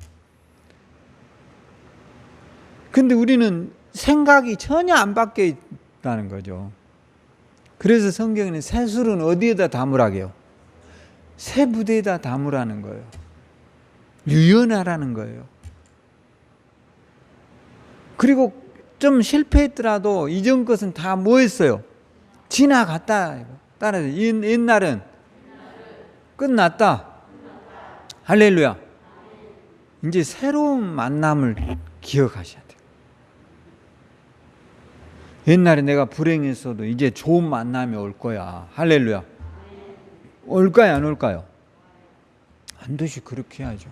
근데 우리는 생각이 전혀 안 바뀌어 있다는 거죠. 그래서 성경에는 새술은 어디에다 담으라게요? 새 부대에다 담으라는 거예요. 유연하라는 거예요. 그리고 좀 실패했더라도 이전 것은 다 뭐 했어요? 지나갔다. 따라서 옛날은 끝났다. 할렐루야. 이제 새로운 만남을 기억하셔야 돼요. 옛날에 내가 불행했어도 이제 좋은 만남이 올 거야. 할렐루야. 올까요, 안 올까요? 반드시 그렇게 해야죠.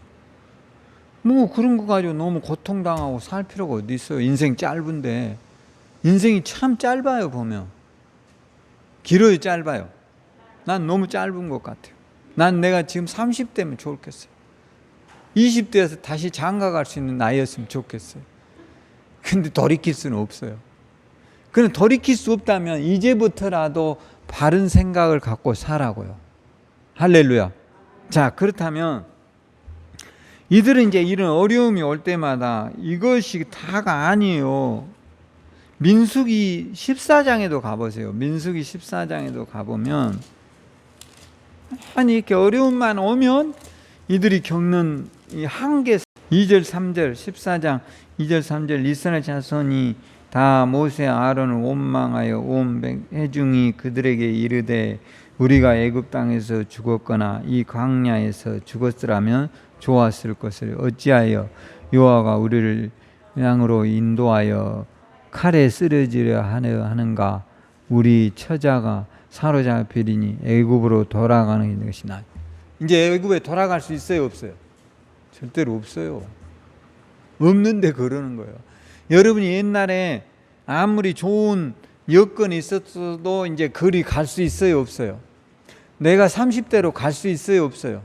뭐 그런 거 가지고 너무 고통당하고 살 필요가 어디 있어요. 인생 짧은데. 인생이 참 짧아요, 보면. 길어요, 짧아요? 난 너무 짧은 것 같아요. 난 내가 지금 30대면 좋겠어요. 20대에서 다시 장가 갈 수 있는 나이였으면 좋겠어요. 근데 돌이킬 수는 없어요. 그런데 돌이킬 수 없다면 이제부터라도 바른 생각을 갖고 살라고요. 할렐루야. 자, 그렇다면 이들은 이제 이런 어려움이 올 때마다 이것이 다가 아니에요. 민수기 14장에도 가보세요. 민수기 14장에도 가보면 아니 이렇게 어려움만 오면 이들이 겪는 이 한계 2절 3절 14장 2절 3절 이스라엘 자손이 다 모세 아론을 원망하여 온 회중이 그들에게 이르되 우리가 애굽 땅에서 죽었거나 이 광야에서 죽었으라면 좋았을 것을 어찌하여 여호와가 우리를 양으로 인도하여 칼에 쓰러지려 하는가. 우리 처자가 사로잡히리니 애굽으로 돌아가는 것이 나. 이제 애굽에 돌아갈 수 있어요, 없어요? 절대로 없어요. 없는데 그러는 거예요. 여러분이 옛날에 아무리 좋은 여건이 있었어도 이제 거리 갈 수 있어요, 없어요? 내가 30대로 갈 수 있어요, 없어요?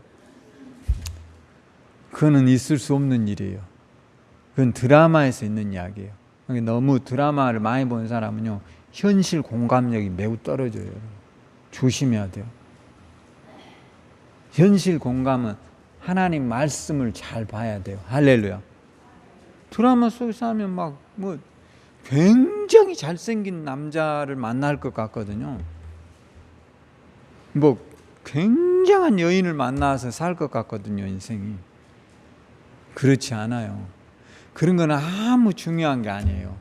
그거는 있을 수 없는 일이에요. 그건 드라마에서 있는 이야기예요. 너무 드라마를 많이 본 사람은요, 현실 공감력이 매우 떨어져요. 조심해야 돼요. 현실 공감은 하나님 말씀을 잘 봐야 돼요. 할렐루야. 드라마 속에서 하면 막 뭐 굉장히 잘생긴 남자를 만날 것 같거든요. 뭐 굉장한 여인을 만나서 살 것 같거든요, 인생이. 그렇지 않아요. 그런 건 아무 중요한 게 아니에요.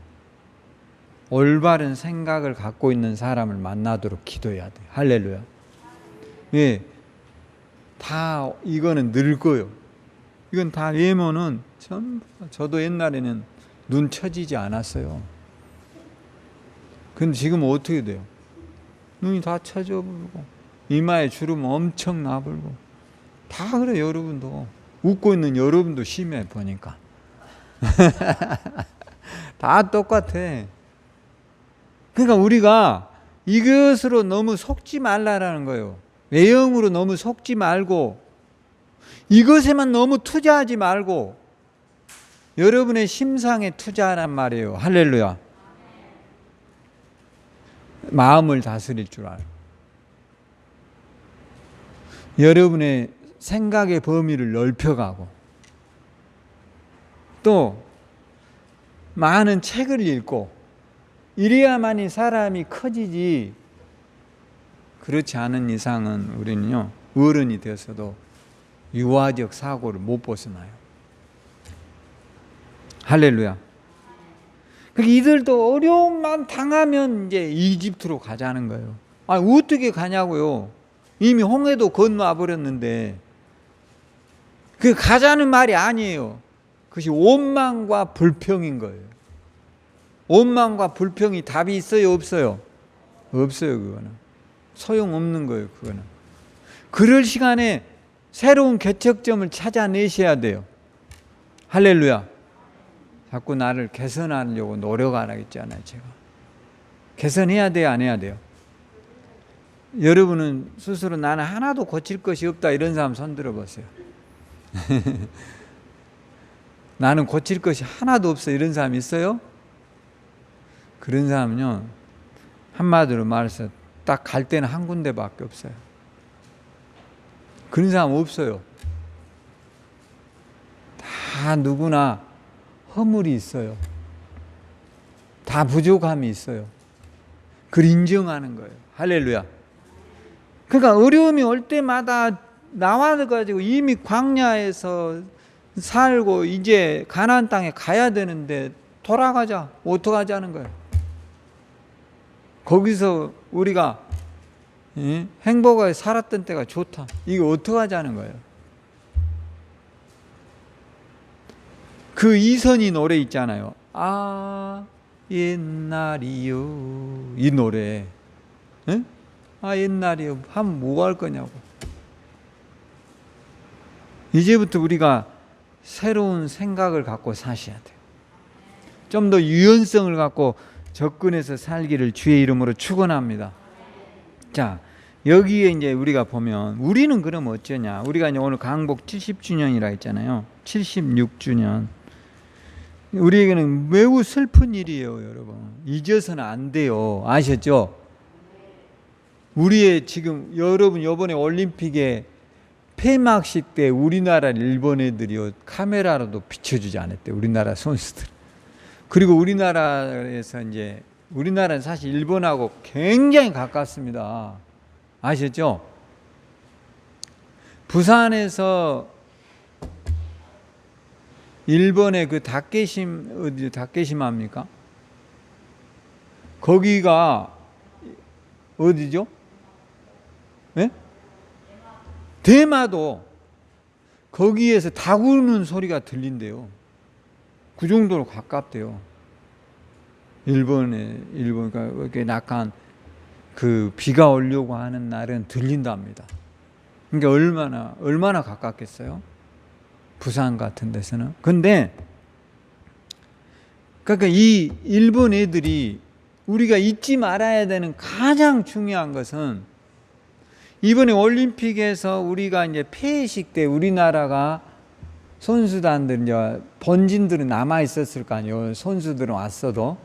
올바른 생각을 갖고 있는 사람을 만나도록 기도해야 돼요. 할렐루야. 예, 다 이거는 늙어요. 이건 다 외모는 전부, 저도 옛날에는 눈 처지지 않았어요. 근데 지금 어떻게 돼요? 눈이 다 처져버리고 이마에 주름 엄청 나버리고 다 그래요. 여러분도 웃고 있는 여러분도 심해 보니까 다 똑같아. 그러니까 우리가 이것으로 너무 속지 말라라는 거예요. 외형으로 너무 속지 말고 이것에만 너무 투자하지 말고 여러분의 심상에 투자하란 말이에요. 할렐루야. 마음을 다스릴 줄 알고 여러분의 생각의 범위를 넓혀가고 또 많은 책을 읽고 이래야만이 사람이 커지지, 그렇지 않은 이상은 우리는요 어른이 되어서도 유아적 사고를 못 벗어나요. 할렐루야. 이들도 어려움만 당하면 이제 이집트로 가자는 거예요. 아, 어떻게 가냐고요. 이미 홍해도 건너와 버렸는데 그 가자는 말이 아니에요. 그것이 원망과 불평인 거예요. 원망과 불평이 답이 있어요, 없어요? 없어요. 그거는 소용없는 거예요. 그거는 그럴 시간에 새로운 개척점을 찾아내셔야 돼요. 할렐루야. 자꾸 나를 개선하려고 노력 안 하겠잖아요. 제가 개선해야 돼요, 안 해야 돼요? 여러분은 스스로 나는 하나도 고칠 것이 없다 이런 사람 손 들어보세요. 나는 고칠 것이 하나도 없어 이런 사람 있어요? 그런 사람은요, 한마디로 말해서 딱 갈 때는 한 군데밖에 없어요. 그런 사람 없어요. 다 누구나 허물이 있어요. 다 부족함이 있어요. 그걸 인정하는 거예요. 할렐루야. 그러니까 어려움이 올 때마다 나와가지고 이미 광야에서 살고 이제 가나안 땅에 가야 되는데 돌아가자. 어떡하자는 거예요. 거기서 우리가 행복하게 살았던 때가 좋다. 이거 어떡하자는 거예요. 그 이선희 노래 있잖아요. 아 옛날이요. 이 노래. 에? 아 옛날이요. 하면 뭐 할 거냐고. 이제부터 우리가 새로운 생각을 갖고 사셔야 돼요. 좀 더 유연성을 갖고 접근해서 살기를 주의 이름으로 축원합니다. 자, 여기에 이제 우리가 보면 우리는 그럼 어쩌냐? 우리가 이제 오늘 강복 70주년이라 했잖아요. 76주년. 우리에게는 매우 슬픈 일이에요, 여러분. 잊어서는 안 돼요. 아셨죠? 우리의 지금 여러분 이번에 올림픽에 폐막식 때 우리나라 일본 애들이요 카메라로도 비춰주지 않았대요. 우리나라 선수들. 그리고 우리나라에서 이제 우리나라는 사실 일본하고 굉장히 가깝습니다. 아셨죠? 부산에서 일본의 그 다케심 어디 다케시마입니까? 거기가 어디죠? 네? 대마도 거기에서 닭 우는 소리가 들린대요. 그 정도로 가깝대요. 일본 그러니까 이렇게 약간 그 비가 오려고 하는 날은 들린답니다. 그러니까 얼마나 가깝겠어요? 부산 같은 데서는. 근데 그러니까 이 일본 애들이 우리가 잊지 말아야 되는 가장 중요한 것은 이번에 올림픽에서 우리가 이제 폐회식 때 우리나라가 선수단들 이제 본진들은 남아 있었을 거 아니에요. 선수들은 왔어도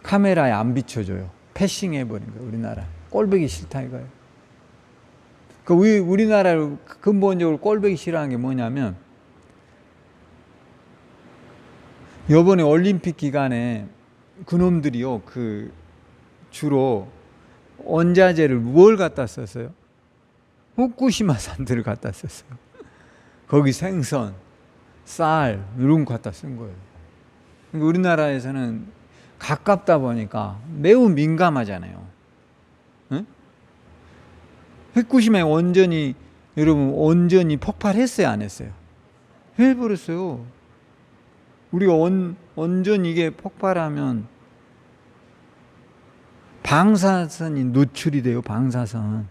카메라에 안 비춰줘요. 패싱해 버린 거예요. 우리나라 꼴보기 싫다 이거예요. 그 우리나라를 근본적으로 꼴보기 싫어하는 게 뭐냐면 이번에 올림픽 기간에 그놈들이요 그 주로 원자재를 뭘 갖다 썼어요? 후쿠시마 산들을 갖다 썼어요. 거기 생선, 쌀 이런 거 갖다 쓴 거예요. 그러니까 우리나라에서는 가깝다 보니까 매우 민감하잖아요. 응? 후쿠시마에 여러분 원전이 폭발했어요, 안 했어요? 해버렸어요. 우리가 원전 이게 폭발하면 방사선이 노출이 돼요. 방사선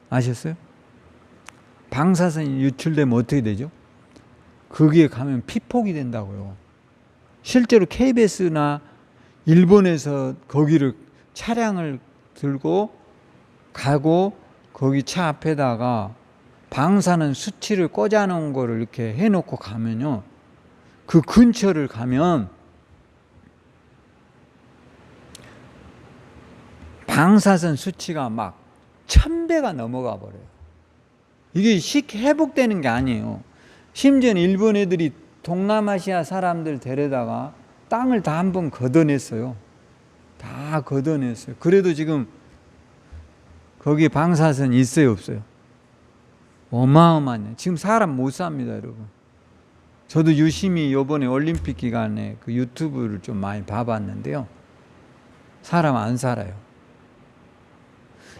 아셨어요? 방사선이 유출되면 어떻게 되죠? 거기에 가면 피폭이 된다고요. 실제로 KBS나 일본에서 거기를 차량을 들고 가고 거기 차 앞에다가 방사능 수치를 꽂아놓은 거를 이렇게 해놓고 가면요. 그 근처를 가면 방사선 수치가 막 1000배가 넘어가 버려요. 이게 쉽게 회복되는 게 아니에요. 심지어 일본 애들이 동남아시아 사람들 데려다가 땅을 다 한번 걷어냈어요. 다 걷어냈어요. 그래도 지금 거기에 방사선이 있어요, 없어요? 어마어마해요. 지금 사람 못 삽니다, 여러분. 저도 유심히 이번에 올림픽 기간에 그 유튜브를 좀 많이 봐봤는데요. 사람 안 살아요.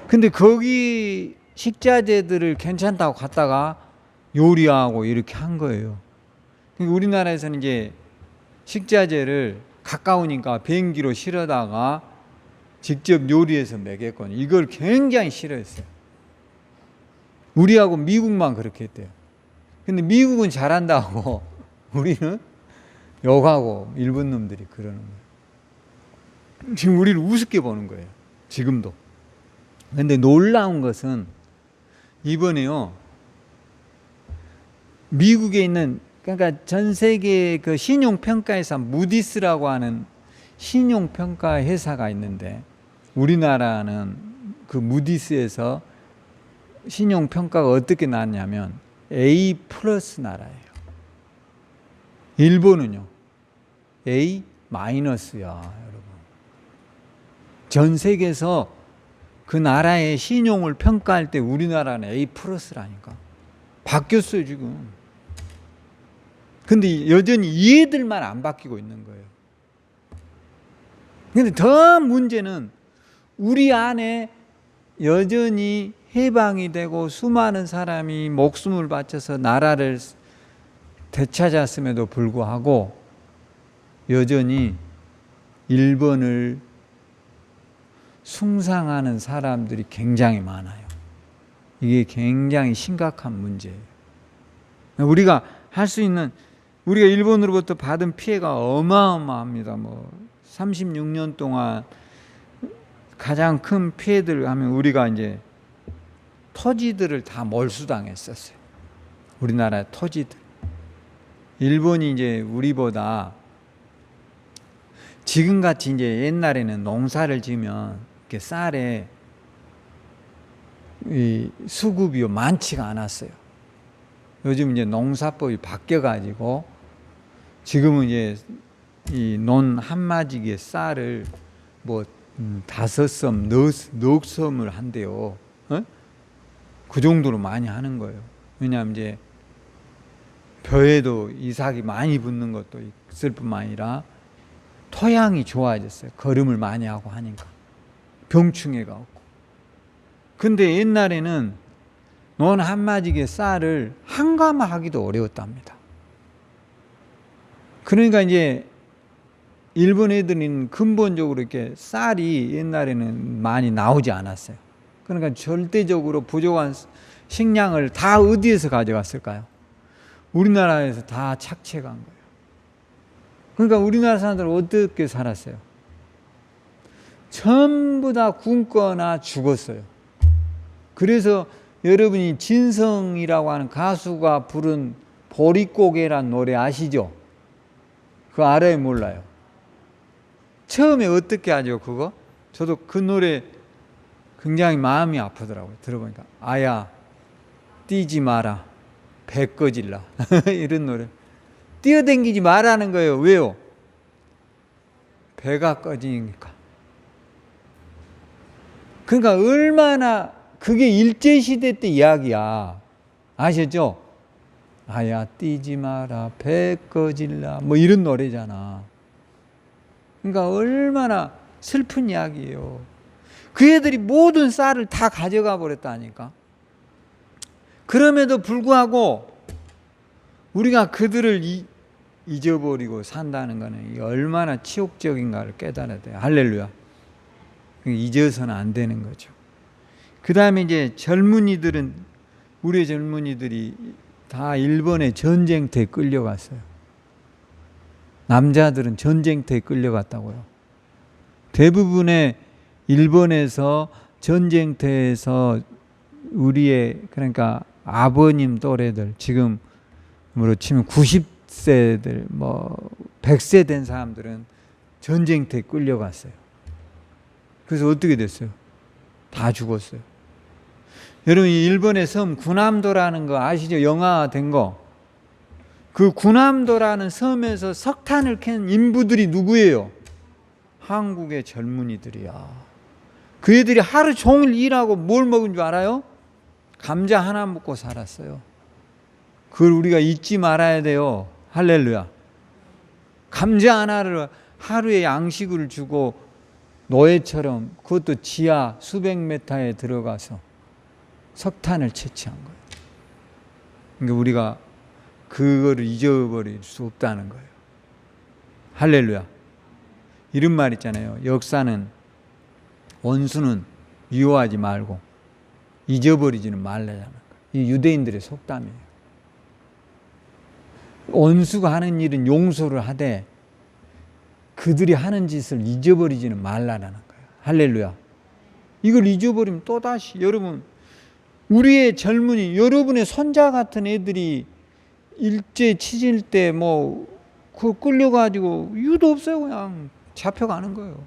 근데 거기 식자재들을 괜찮다고 갔다가 요리하고 이렇게 한 거예요. 그러니까 우리나라에서는 이제 식자재를 가까우니까 비행기로 실어다가 직접 요리해서 먹였거든요. 이걸 굉장히 싫어했어요. 우리하고 미국만 그렇게 했대요. 근데 미국은 잘한다고 우리는 욕하고 일본 놈들이 그러는 거예요. 지금 우리를 우습게 보는 거예요. 지금도. 근데 놀라운 것은 이번에요, 미국에 있는, 그러니까 전 세계 그 신용평가회사 무디스라고 하는 신용평가 회사가 있는데, 우리나라는 그 무디스에서 신용평가가 어떻게 나왔냐면 A 플러스 나라예요. 일본은요 A 마이너스야, 여러분. 전 세계에서 그 나라의 신용을 평가할 때 우리나라는 A 플러스라니까. 바뀌었어요 지금. 근데 여전히 얘들만 안 바뀌고 있는 거예요. 근데 더 문제는 우리 안에 여전히 해방이 되고 수많은 사람이 목숨을 바쳐서 나라를 되찾았음에도 불구하고 여전히 일본을 숭상하는 사람들이 굉장히 많아요. 이게 굉장히 심각한 문제예요. 우리가 할 수 있는, 우리가 일본으로부터 받은 피해가 어마어마합니다. 36년 동안 가장 큰 피해들 하면 우리가 이제 토지들을 다 몰수당했었어요. 우리나라의 토지들. 일본이 이제 우리보다 지금같이 이제 옛날에는 농사를 지면 이렇게 쌀에 이 수급이 많지가 않았어요. 요즘 이제 농사법이 바뀌어가지고 지금은 이제 이 논 한마디에 쌀을 5섬, 6섬을 한대요. 그 정도로 많이 하는 거예요. 왜냐하면 이제 벼에도 이삭이 많이 붙는 것도 있을 뿐만 아니라 토양이 좋아졌어요. 거름을 많이 하고 하니까 병충해가 없고. 근데 옛날에는 논 한마디에 쌀을 한가마하기도 어려웠답니다. 그러니까 이제 일본 애들은 근본적으로 이렇게 쌀이 옛날에는 많이 나오지 않았어요. 그러니까 절대적으로 부족한 식량을 다 어디에서 가져갔을까요? 우리나라에서 다 착취해 간 거예요. 그러니까 우리나라 사람들은 어떻게 살았어요? 전부 다 굶거나 죽었어요. 그래서 여러분이 진성이라고 하는 가수가 부른 보릿고개란 노래 아시죠? 그거 알아요, 몰라요? 처음에 어떻게 하죠, 그거? 저도 그 노래 굉장히 마음이 아프더라고요. 들어보니까. 아야, 뛰지 마라. 배 꺼질라. 이런 노래. 뛰어댕기지 말라는 거예요. 왜요? 배가 꺼지니까. 그러니까 얼마나, 그게 일제시대 때 이야기야. 아셨죠? 아야, 뛰지 마라. 배 꺼질라. 이런 노래잖아. 그러니까 얼마나 슬픈 이야기예요. 그 애들이 모든 쌀을 다 가져가 버렸다니까. 그럼에도 불구하고 우리가 그들을 잊어버리고 산다는 것은 얼마나 치욕적인가를 깨달아야 돼요. 할렐루야. 잊어서는 안 되는 거죠. 그 다음에 이제 젊은이들은, 우리 젊은이들이 다 일본의 전쟁터에 끌려갔어요. 남자들은 전쟁터에 끌려갔다고요. 대부분의 일본에서 전쟁터에서 우리의, 그러니까 아버님 또래들, 지금으로 치면 90세들, 100세 된 사람들은 전쟁터에 끌려갔어요. 그래서 어떻게 됐어요? 다 죽었어요. 여러분, 이 일본의 섬 군함도라는 거 아시죠? 영화 된 거. 그 군함도라는 섬에서 석탄을 캔 인부들이 누구예요? 한국의 젊은이들이야. 그 애들이 하루 종일 일하고 뭘 먹은 줄 알아요? 감자 하나 먹고 살았어요. 그걸 우리가 잊지 말아야 돼요. 할렐루야. 감자 하나를 하루에 양식을 주고 노예처럼, 그것도 지하 수백 메타에 들어가서 석탄을 채취한 거예요. 그러니까 우리가 그거를 잊어버릴 수 없다는 거예요. 할렐루야. 이런 말 있잖아요. 역사는, 원수는 미워하지 말고 잊어버리지는 말라는 거예요. 이 유대인들의 속담이에요. 원수가 하는 일은 용서를 하되 그들이 하는 짓을 잊어버리지는 말라는 거예요. 할렐루야. 이걸 잊어버리면 또다시, 여러분, 우리의 젊은이, 여러분의 손자 같은 애들이 일제 치질 때 그 끌려가지고 이유도 없어요. 그냥 잡혀가는 거예요.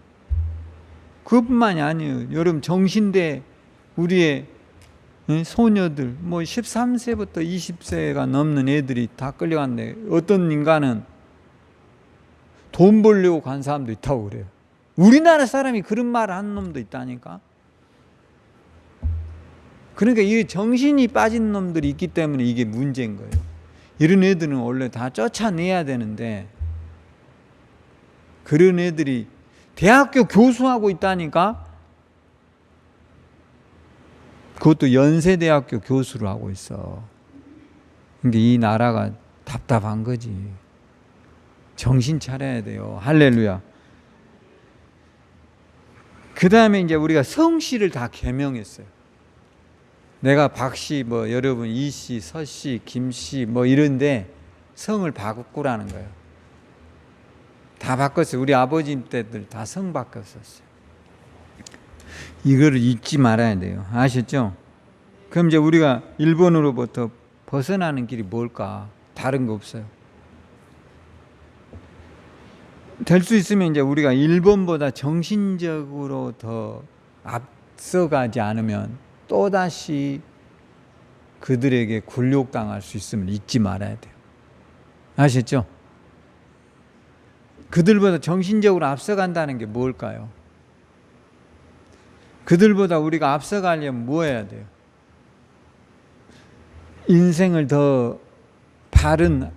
그것뿐만이 아니에요. 여러분, 정신대 우리의 소녀들, 13세부터 20세가 넘는 애들이 다 끌려갔는데, 어떤 인간은 돈 벌려고 간 사람도 있다고 그래요. 우리나라 사람이 그런 말을 한 놈도 있다니까. 그러니까 이 정신이 빠진 놈들이 있기 때문에 이게 문제인 거예요. 이런 애들은 원래 다 쫓아내야 되는데, 그런 애들이 대학교 교수하고 있다니까. 그것도 연세대학교 교수를 하고 있어. 근데 이 나라가 답답한 거지. 정신 차려야 돼요. 할렐루야. 그 다음에 이제 우리가 성씨를 다 개명했어요. 내가 박씨, 여러분 이씨, 서씨, 김씨 이런데 성을 바꾸라는 거예요. 다 바꿨어요. 우리 아버지 때들 다 성 바꿨었어요. 이거를 잊지 말아야 돼요. 아셨죠? 그럼 이제 우리가 일본으로부터 벗어나는 길이 뭘까? 다른 거 없어요. 될 수 있으면 이제 우리가 일본보다 정신적으로 더 앞서가지 않으면 또다시 그들에게 굴욕당할 수 있음을 잊지 말아야 돼요. 아셨죠? 그들보다 정신적으로 앞서간다는 게 뭘까요? 그들보다 우리가 앞서가려면 뭐 해야 돼요? 인생을 더 바른,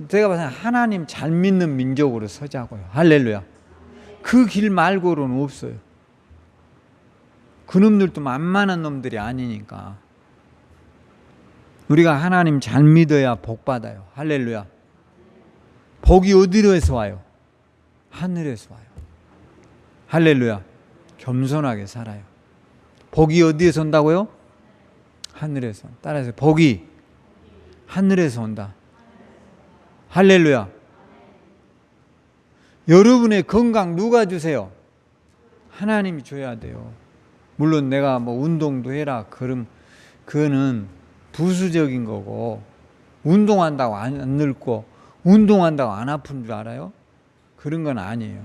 제가 봐서 하나님 잘 믿는 민족으로 서자고요. 할렐루야. 그 길 말고는 없어요. 그놈들도 만만한 놈들이 아니니까. 우리가 하나님 잘 믿어야 복 받아요. 할렐루야. 복이 어디로에서 와요? 하늘에서 와요. 할렐루야. 겸손하게 살아요. 복이 어디에서 온다고요? 하늘에서. 따라서 복이 하늘에서 온다. 할렐루야. 여러분의 건강 누가 주세요? 하나님이 줘야 돼요. 물론 내가 운동도 해라, 그럼 그거는 부수적인 거고, 운동한다고 안 늙고 운동한다고 안 아픈 줄 알아요? 그런 건 아니에요.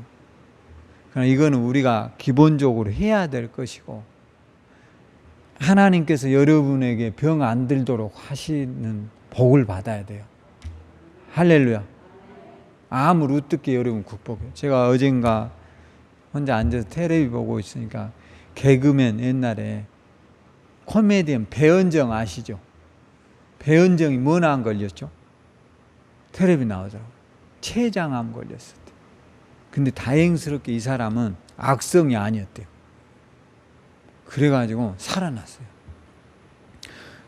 그러나 이거는 우리가 기본적으로 해야 될 것이고, 하나님께서 여러분에게 병 안 들도록 하시는 복을 받아야 돼요. 할렐루야. 암을 어떻게 여러분 극복해요? 제가 어젠가 혼자 앉아서 텔레비 보고 있으니까 개그맨, 옛날에 코미디언 배은정 아시죠? 배은정이 뭐나 안 걸렸죠? 텔레비 나오더라고요. 췌장암 걸렸을 때. 근데 다행스럽게 이 사람은 악성이 아니었대요. 그래가지고 살아났어요.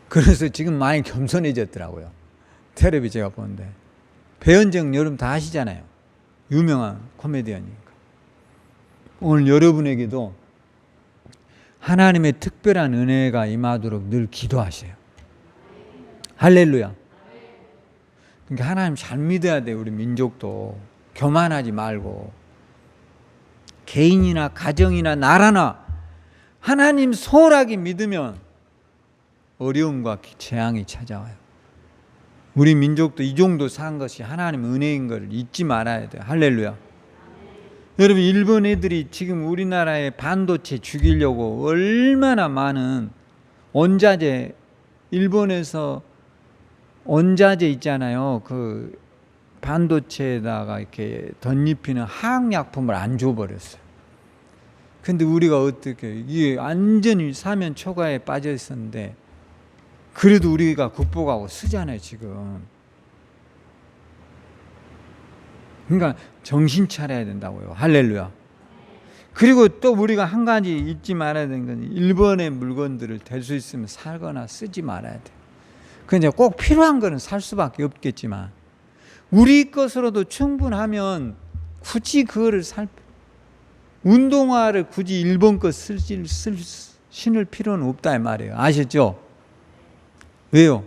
그래서 지금 많이 겸손해졌더라고요. 텔레비 제가 보는데. 배은정 여러분 다 아시잖아요. 유명한 코미디언이니까. 오늘 여러분에게도 하나님의 특별한 은혜가 임하도록 늘 기도하세요. 할렐루야. 그러니까 하나님 잘 믿어야 돼요. 우리 민족도 교만하지 말고, 개인이나 가정이나 나라나 하나님 소홀하게 믿으면 어려움과 재앙이 찾아와요. 우리 민족도 이 정도 산 것이 하나님 은혜인 걸 잊지 말아야 돼요. 할렐루야. 여러분, 일본 애들이 지금 우리나라의 반도체 죽이려고 얼마나 많은 원자재, 일본에서 원자재 있잖아요. 그 반도체에다가 이렇게 덧입히는 화학약품을 안 줘버렸어요. 근데 우리가 어떻게, 이게 완전히 사면 초과에 빠져 있었는데, 그래도 우리가 극복하고 쓰잖아요, 지금. 그러니까 정신 차려야 된다고요. 할렐루야. 그리고 또 우리가 한 가지 잊지 말아야 되는 건, 일본의 물건들을 될 수 있으면 살거나 쓰지 말아야 돼요. 이제 꼭 필요한 거는 살 수밖에 없겠지만 우리 것으로도 충분하면 굳이 그거를 운동화를 굳이 일본 거 신을 필요는 없다 이 말이에요. 아셨죠? 왜요?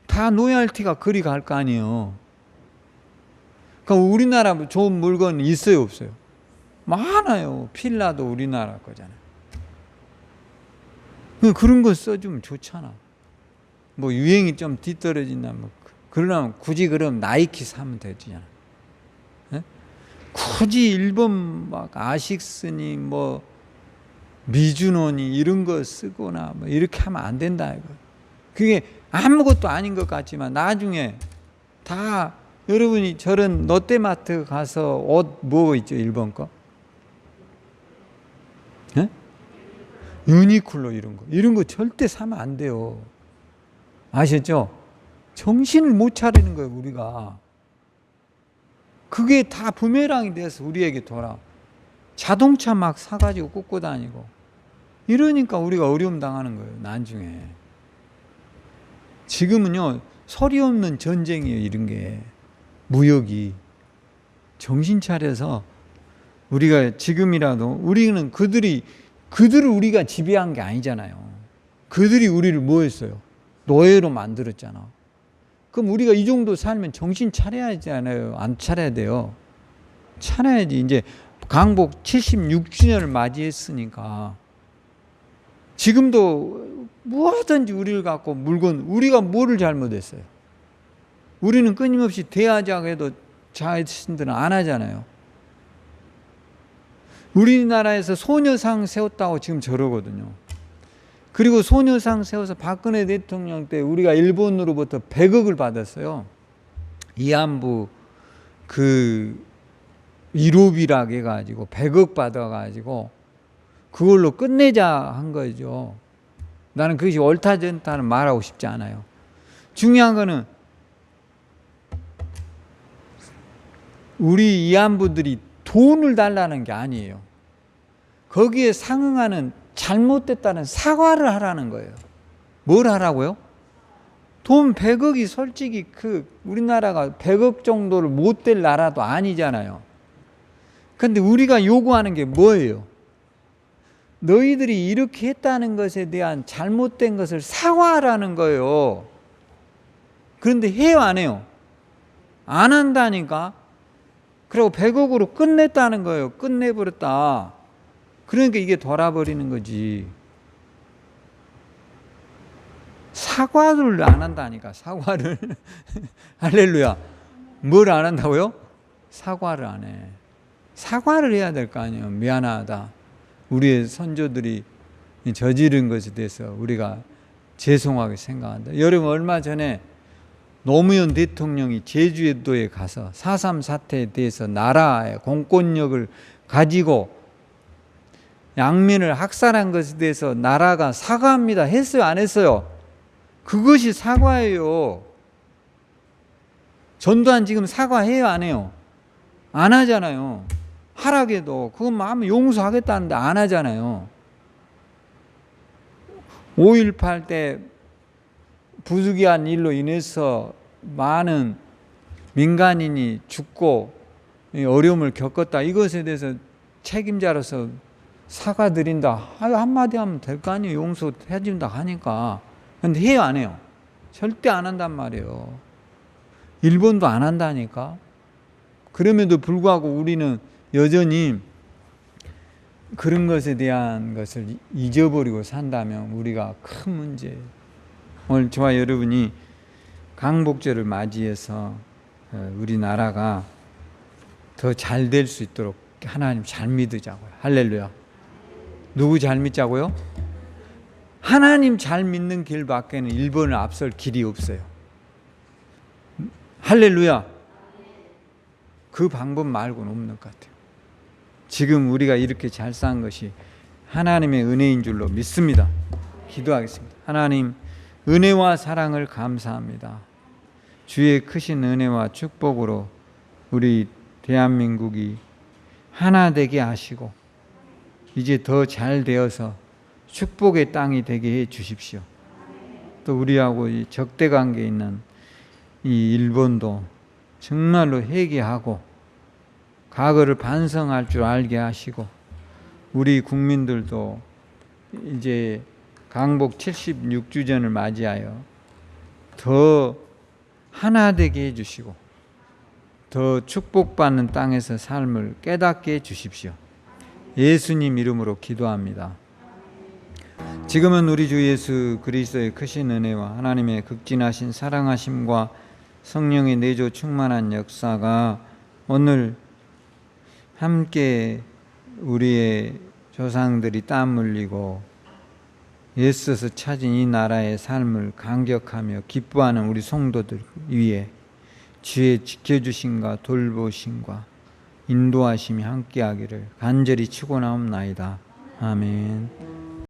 다 로얄티가 그리 갈 거 아니에요. 그러니까 우리나라 좋은 물건 있어요, 없어요? 많아요. 필라도 우리나라 거잖아요. 그런 거 써주면 좋잖아. 뭐 유행이 좀 뒤떨어진다, 뭐 그러려면 굳이 그럼 나이키 사면 되잖아. 네? 굳이 일본 막 아식스니 뭐 미주노니 이런 거 쓰거나 뭐 이렇게 하면 안 된다 이거. 그게 아무것도 아닌 것 같지만 나중에 다 여러분이 저런 롯데마트 가서 옷 뭐 있죠, 일본 거? 네? 유니클로 이런 거 절대 사면 안 돼요. 아셨죠? 정신을 못 차리는 거예요, 우리가. 그게 다 부메랑이 돼서 우리에게 돌아. 자동차 막 사가지고 꽂고 다니고. 이러니까 우리가 어려움 당하는 거예요, 나중에. 지금은요, 소리 없는 전쟁이에요, 이런 게. 무역이. 정신 차려서 우리가 지금이라도 우리는 그들을 우리가 지배한 게 아니잖아요. 그들이 우리를 뭐 했어요? 노예로 만들었잖아. 그럼 우리가 이 정도 살면 정신 차려야 하잖아요. 안 차려야 돼요. 차려야지. 이제 강복 76주년을 맞이했으니까 지금도 무엇든지 우리를 갖고 우리가 뭐를 잘못했어요? 우리는 끊임없이 대하자고 해도 자신들은 안 하잖아요. 우리나라에서 소녀상 세웠다고 지금 저러거든요. 그리고 소녀상 세워서 박근혜 대통령 때 우리가 일본으로부터 100억을 받았어요. 이안부 그 1호비라고 해가지고 100억 받아가지고 그걸로 끝내자 한 거죠. 나는 그것이 옳다 좋다는 말하고 싶지 않아요. 중요한 거는 우리 이안부들이 돈을 달라는 게 아니에요. 거기에 상응하는 잘못됐다는 사과를 하라는 거예요. 뭘 하라고요? 돈 100억이 솔직히 우리나라가 100억 정도를 못 될 나라도 아니잖아요. 근데 우리가 요구하는 게 뭐예요? 너희들이 이렇게 했다는 것에 대한 잘못된 것을 사과하라는 거예요. 그런데 해요, 안 해요? 안 한다니까? 그리고 100억으로 끝냈다는 거예요. 끝내버렸다. 그러니까 이게 돌아버리는 거지. 사과를 안 한다니까, 사과를. 할렐루야. 뭘 안 한다고요? 사과를 안 해. 사과를 해야 될 거 아니에요. 미안하다. 우리의 선조들이 저지른 것에 대해서 우리가 죄송하게 생각한다. 여러분, 얼마 전에 노무현 대통령이 제주도에 가서 4.3 사태에 대해서 나라의 공권력을 가지고 양민을 학살한 것에 대해서 나라가 사과합니다. 했어요? 안 했어요? 그것이 사과예요. 전두환 지금 사과해요? 안 해요? 안 하잖아요. 하라게도 그건 마음에 용서하겠다는데 안 하잖아요. 5.18 때 부득이한 일로 인해서 많은 민간인이 죽고 어려움을 겪었다. 이것에 대해서 책임자로서 사과드린다. 한마디 하면 될 거 아니에요. 용서해준다 하니까. 근데 해요, 안 해요? 절대 안 한단 말이에요. 일본도 안 한다니까. 그럼에도 불구하고 우리는 여전히 그런 것에 대한 것을 잊어버리고 산다면 우리가 큰 문제예요. 오늘 저와 여러분이 강복절을 맞이해서 우리나라가 더 잘 될 수 있도록 하나님 잘 믿으자고요. 할렐루야. 누구 잘 믿자고요? 하나님 잘 믿는 길밖에는 일본을 앞설 길이 없어요. 할렐루야. 그 방법 말고는 없는 것 같아요. 지금 우리가 이렇게 잘 산 것이 하나님의 은혜인 줄로 믿습니다. 기도하겠습니다. 하나님, 은혜와 사랑을 감사합니다. 주의 크신 은혜와 축복으로 우리 대한민국이 하나 되게 하시고 이제 더 잘 되어서 축복의 땅이 되게 해 주십시오. 또 우리하고 이 적대 관계에 있는 이 일본도 정말로 회개하고 과거를 반성할 줄 알게 하시고, 우리 국민들도 이제 강복 76주년을 맞이하여 더 하나 되게 해주시고 더 축복받는 땅에서 삶을 깨닫게 해주십시오. 예수님 이름으로 기도합니다. 지금은 우리 주 예수 그리스도의 크신 은혜와 하나님의 극진하신 사랑하심과 성령의 내조 충만한 역사가 오늘 함께 우리의 조상들이 땀 흘리고 애써서 찾은 이 나라의 삶을 감격하며 기뻐하는 우리 성도들 위에 주의 지켜주심과 돌보심과 인도하심이 함께하기를 간절히 축원하옵나이다. 아멘.